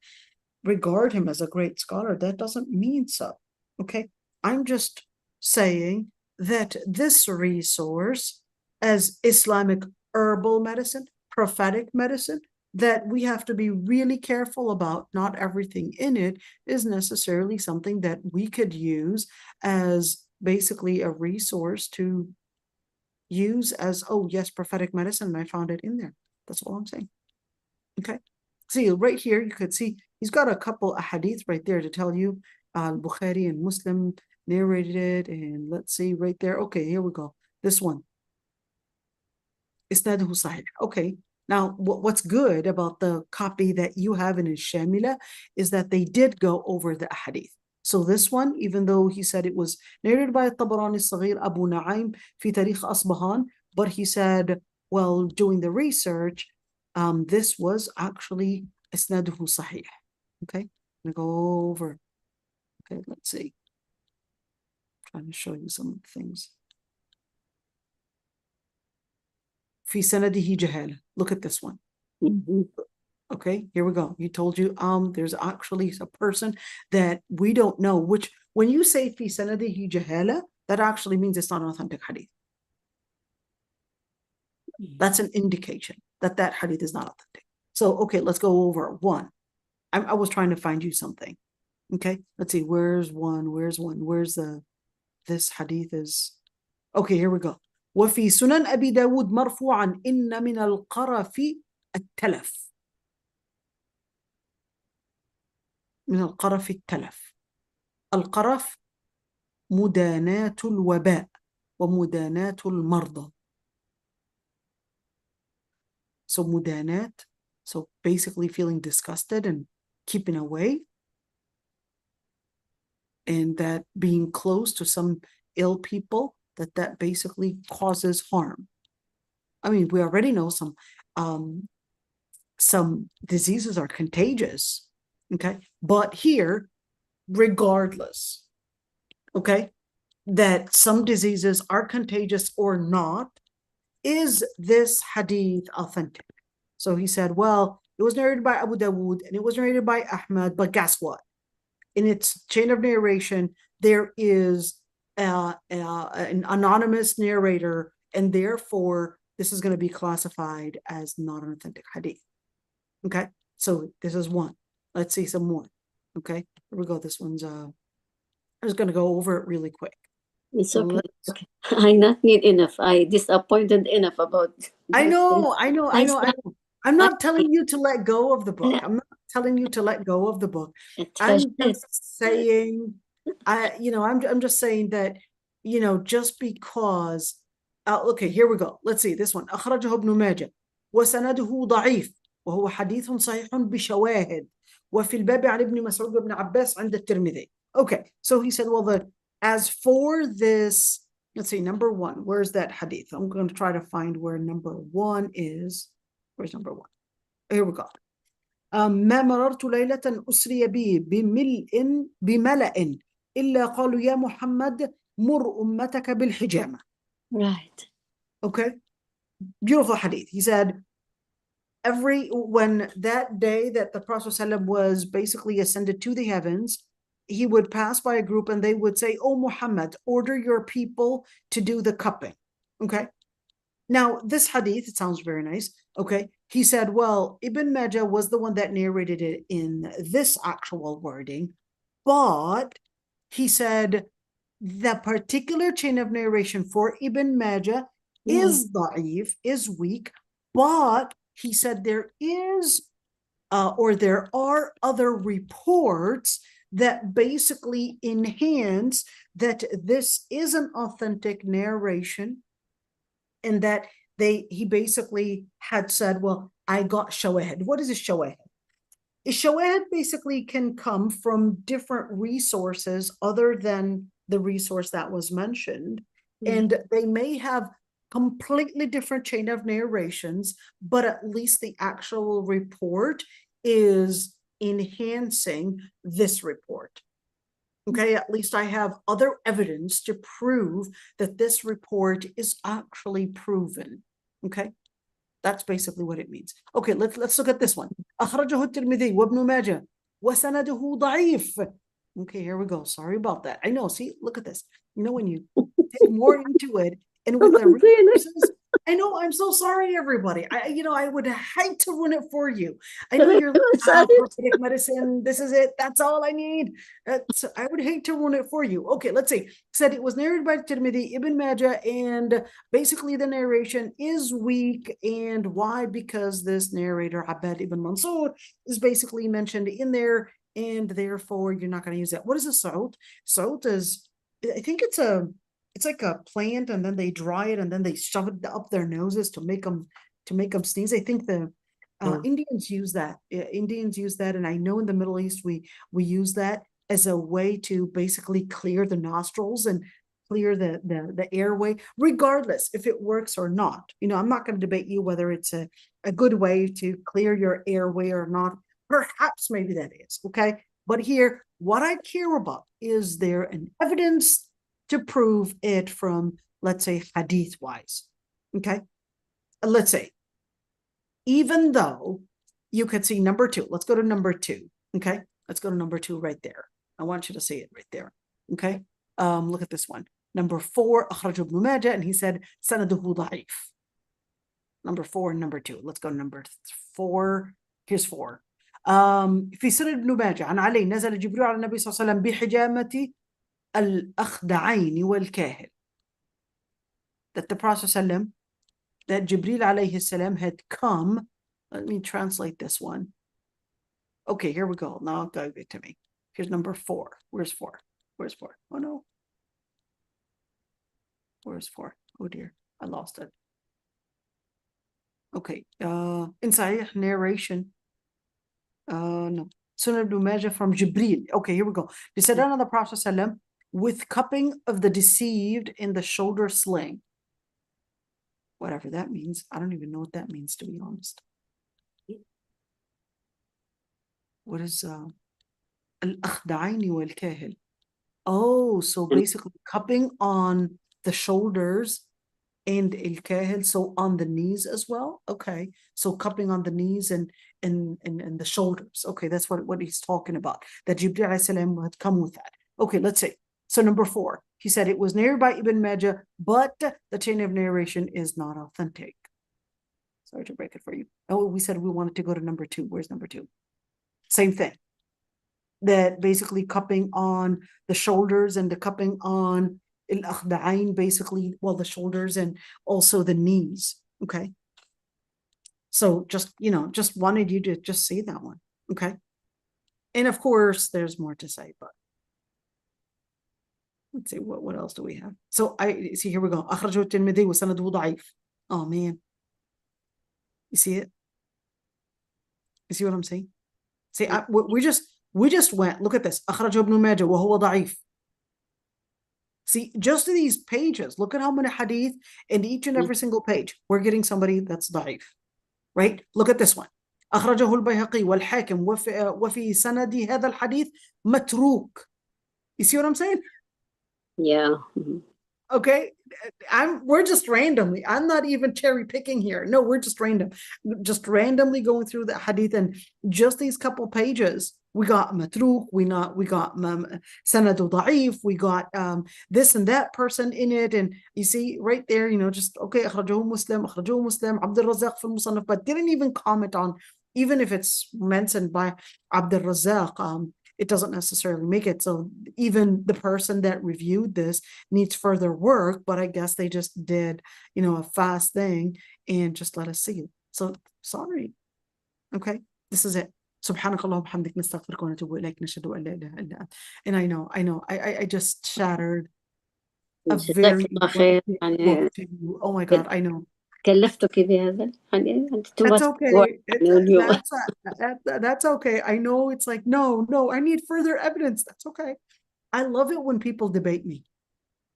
regard him as a great scholar. That doesn't mean so. Okay, I'm just saying that this resource as Islamic herbal medicine, prophetic medicine, that we have to be really careful about. Not everything in it is necessarily something that we could use as basically a resource to use as, oh yes, prophetic medicine, and I found it in there. That's all I'm saying. Okay, see right here, you could see he's got a couple of hadith right there to tell you. Bukhari and Muslim narrated it, and let's see right there. Okay, here we go. This one. Isnaduhu Sahih. Okay, now what's good about the copy that you have in Shamila is that they did go over the hadith. So this one, even though he said it was narrated by Tabarani Saghir Abu Na'im fi Tarikh Asbahan, but he said, well, doing the research, this was actually Isnaduhu Sahih. Okay, I'm gonna go over. Okay, let's see. I'm trying to show you some things. Fi sanadihi jahala. Look at this one. Okay, here we go. You told you there's actually a person that we don't know, which when you say fi sanadihi jahala, that actually means it's not an authentic hadith. That's an indication that that hadith is not authentic. So, okay, let's go over one. I was trying to find you something. Okay, let's see. Where's one? Where's this hadith is. Okay, here we go. وفي سنن أبي داود مرفوعا إن من القرف التلف. من القرف التلف. القرف مداناة الوباء ومداناة المرضى. So mudanat, so basically feeling disgusted and keeping away, and that being close to some ill people, that basically causes harm. I mean, we already know some diseases are contagious, okay? But here, regardless, okay, that some diseases are contagious or not, is this hadith authentic? So he said, well, it was narrated by Abu Dawood and it was narrated by Ahmad, but guess what? In its chain of narration, there is an anonymous narrator, and therefore this is going to be classified as not an authentic hadith. Okay, so this is one. Let's see some more. Okay, here we go. This one's I'm just going to go over it really quick. It's okay. Okay. I not need enough. I disappointed enough about. I know. I'm not telling you to let go of the book. I'm not telling you to let go of the book. I'm just saying, I'm just saying that, just because, okay, here we go. Let's see this one. أخرجه ابن ماجه وسنده ضعيف وهو حديث صحيح بشواهد وفي الباب عن ابن مسعود وابن عباس عند الترمذي. Okay, so he said, well, as for this, let's see, number one, where's that hadith? I'm going to try to find where number one is. Where's number one? Here we go. ما مررت ليلة أسري بي بملأ إلا قالوا يا محمد مر أمتك بالحجامة. Right. Okay, beautiful hadith. He said, when that day that the Prophet ﷺ was basically ascended to the heavens, he would pass by a group and they would say, "Oh Muhammad, order your people to do the cupping." Okay. Now, this hadith, it sounds very nice. Okay. He said, well, Ibn Majah was the one that narrated it in this actual wording, but he said the particular chain of narration for Ibn Majah is da'if, is weak, but he said there is, or there are other reports that basically enhance that this is an authentic narration, and that he basically had said, well, I got shawahid. What is a shawahid? A shawahid basically can come from different resources other than the resource that was mentioned. And they may have completely different chain of narrations, but at least the actual report is enhancing this report. Okay, at least I have other evidence to prove that this report is actually proven. Okay, that's basically what it means. Okay, let's look at this one. أخرجه الترمذي وابن ماجه وسنده ضعيف. Okay, here we go. Sorry about that. I know. See, look at this. You know, when you dig more into it and with the resources, I know. I'm so sorry, everybody. I would hate to ruin it for you. I know you're like, prophetic medicine. This is it. That's all I need. I would hate to ruin it for you. Okay, let's see. Said it was narrated by Tirmidhi, Ibn Majah, and basically the narration is weak. And why? Because this narrator, Abbad ibn Mansur, is basically mentioned in there, and therefore you're not going to use that. What is a salt? Salt is, I think it's like a plant, and then they dry it and then they shove it up their noses to make them sneeze. I think the Indians use that. Indians use that, and I know in the Middle East we use that as a way to basically clear the nostrils and clear the airway, regardless if it works or not. I'm not going to debate you whether it's a good way to clear your airway or not. Perhaps maybe that is, okay? But here, what I care about, is there an evidence to prove it from, let's say, hadith-wise, okay? Let's say, even though you could see number 2, let's go to number 2, okay? Let's go to number 2 right there. I want you to see it right there, okay? Look at this one. Number 4, أخرج ابن ماجه, and he said, سنده ضعيف. Number 4 and number 2. Let's go to number 4. Here's 4. في سنن ابن ماجه عن علي نزل جبريل على النبي صلى الله عليه وسلم بحجامة الأخدعين والكاهل. That the Prophet ﷺ, that Jibril alayhi salam had come. Let me translate this one. Okay, here we go. Now give it to me. Here's number 4. Where's 4? Where's 4? Oh no. Where's 4? Oh dear, I lost it. Okay, in Sahih narration. No. Sunan ibn Majah from Jibril. Okay, here we go. He said unto the Prophet ﷺ, with cupping of the deceived in the shoulder sling. Whatever that means. I don't even know what that means, to be honest. What is al-akhda'ayni wal-kahil? Oh, so basically cupping on the shoulders and al-kahil, so on the knees as well. Okay, so cupping on the knees and the shoulders. Okay, that's what he's talking about. That Jibril alayhi salam had come with that. Okay, let's see. So number 4, he said it was narrated by Ibn Majah, but the chain of narration is not authentic. Sorry to break it for you. Oh, we said we wanted to go to number 2. Where's number 2? Same thing. That basically cupping on the shoulders and the cupping on al-akhda'ain, basically, well, the shoulders and also the knees. Okay. So just wanted you to just see that one. Okay. And of course, there's more to say, but let's see, what else do we have? So I see, here we go. أخرجه الترمذي وسنده ضعيف. Oh man. You see it? You see what I'm saying? See, we just went, look at this. أخرجه ابن ماجه وهو ضعيف. See, just these pages, look at how many hadith in each and every single page. We're getting somebody that's ضعيف. Right? Look at this one. أخرجه البيهقي والحاكم وفي سند هذا الحديث متروك. You see what I'm saying? Yeah. Okay, we're just randomly. I'm not even cherry picking here. No, we're just randomly going through the hadith, and just these couple pages, we got matruk, we got sanadu da'if, we got this and that person in it, and you see right there, just okay, akhrajahu Muslim, Abdul Razzaq fil Musannaf, but didn't even comment on, even if it's mentioned by Abdul Razzaq, it doesn't necessarily make it. So even the person that reviewed this needs further work, but I guess they just did, a fast thing and just let us see it. So sorry. Okay, this is it. Subhanakallah bihamdik nastaghfiruka wa natubu ilayk nashhadu an la ilaha illa ant. And I know, I just shattered a very خير. book to you. Oh my God, I know. كلفتك بهذا يعني أنت That's okay. That's okay. I know it's like, no, I need further evidence. That's okay. I love it when people debate me.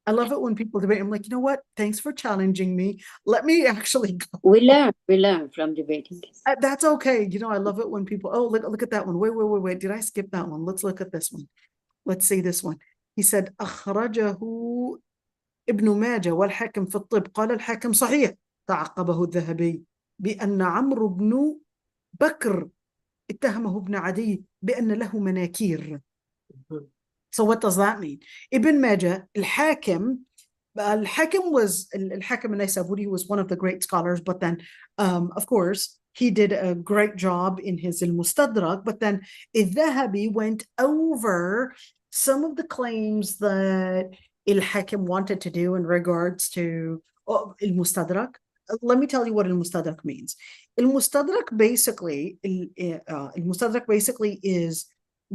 I'm like, you know what? Thanks for challenging me. Let me actually go. We learn from debating. That's okay. I love it when people, look at that one. Wait. Did I skip that one? Let's look at this one. Let's see this one. He said, أخرجه ابن ماجه والحاكم في الطب قال الحاكم صحيح تعقبه الذهبي بأن عمرو بن بكر اتهمه ابن عدي بأن له مناكير. So what does that mean? Ibn Majah, al-Hakim was al-Hakim al-Naysaburi was one of the great scholars, but then of course he did a great job in his al-Mustadrak, but then al-Dhahabi went over some of the claims that al-Hakim wanted to do in regards to al-Mustadrak. Let me tell you what al-Mustadrak means. Al-Mustadrak basically is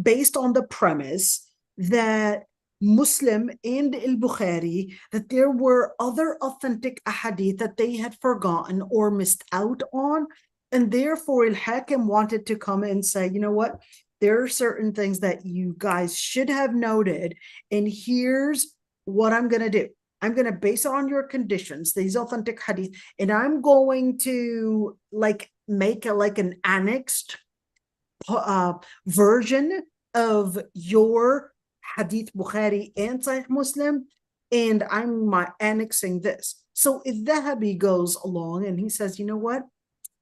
based on the premise that Muslim and al-Bukhari, that there were other authentic ahadith that they had forgotten or missed out on, and therefore al-Hakim wanted to come and say, you know what, there are certain things that you guys should have noted, and here's what I'm going to do. I'm going to base it on your conditions, these authentic hadith, and I'm going to make an annexed version of your Hadith Bukhari and Sahih Muslim, and I'm annexing this. So al-Dhahabi goes along and he says, you know what?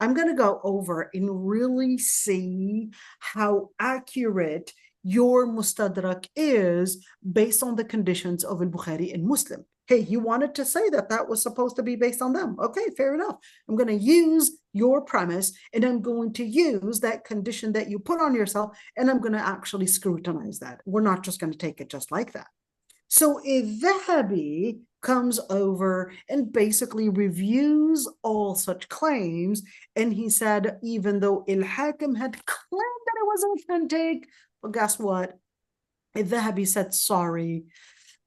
I'm going to go over and really see how accurate your Mustadrak is based on the conditions of al-Bukhari and Muslim. Hey, you wanted to say that was supposed to be based on them. Okay, fair enough. I'm going to use your premise, and I'm going to use that condition that you put on yourself, and I'm going to actually scrutinize that. We're not just going to take it just like that. So al-Dhahabi comes over and basically reviews all such claims, and he said, even though al-Hakim had claimed that it was authentic, well, guess what? Al-Dhahabi said, sorry,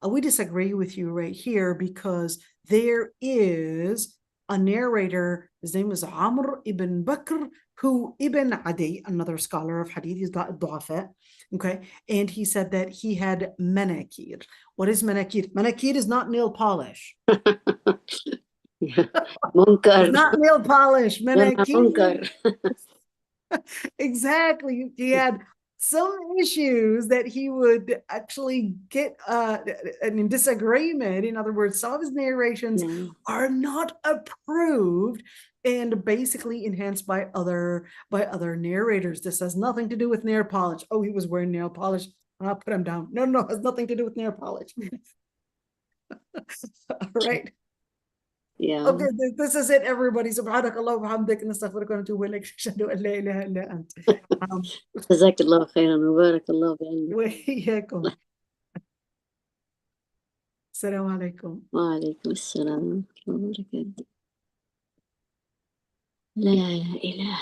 we disagree with you right here, because there is a narrator, his name is Amr ibn Bakr, who Ibn Adi, another scholar of hadith, he's got du'afa, okay, and he said that he had manakir. What is manakir? Manakir is not nail polish. Munkar. It's not nail polish. Munkar. Exactly. He had some issues that he would actually get in disagreement. In other words, some of his narrations are not approved and basically enhanced by other narrators. This has nothing to do with nail polish. Oh, he was wearing nail polish. I'll put him down. No, it has nothing to do with nail polish. All right. Yeah. Okay, this is it, everybody. Subhanakallah wa bihamdik nastaghfiruka wa natubu ilayk ashhadu an la ilaha illa ant. جزاك الله خيرا وبارك الله بعلمك. وإياكم. السلام عليكم. وعليكم السلام ورحمة الله وبركاته. لا إله إلا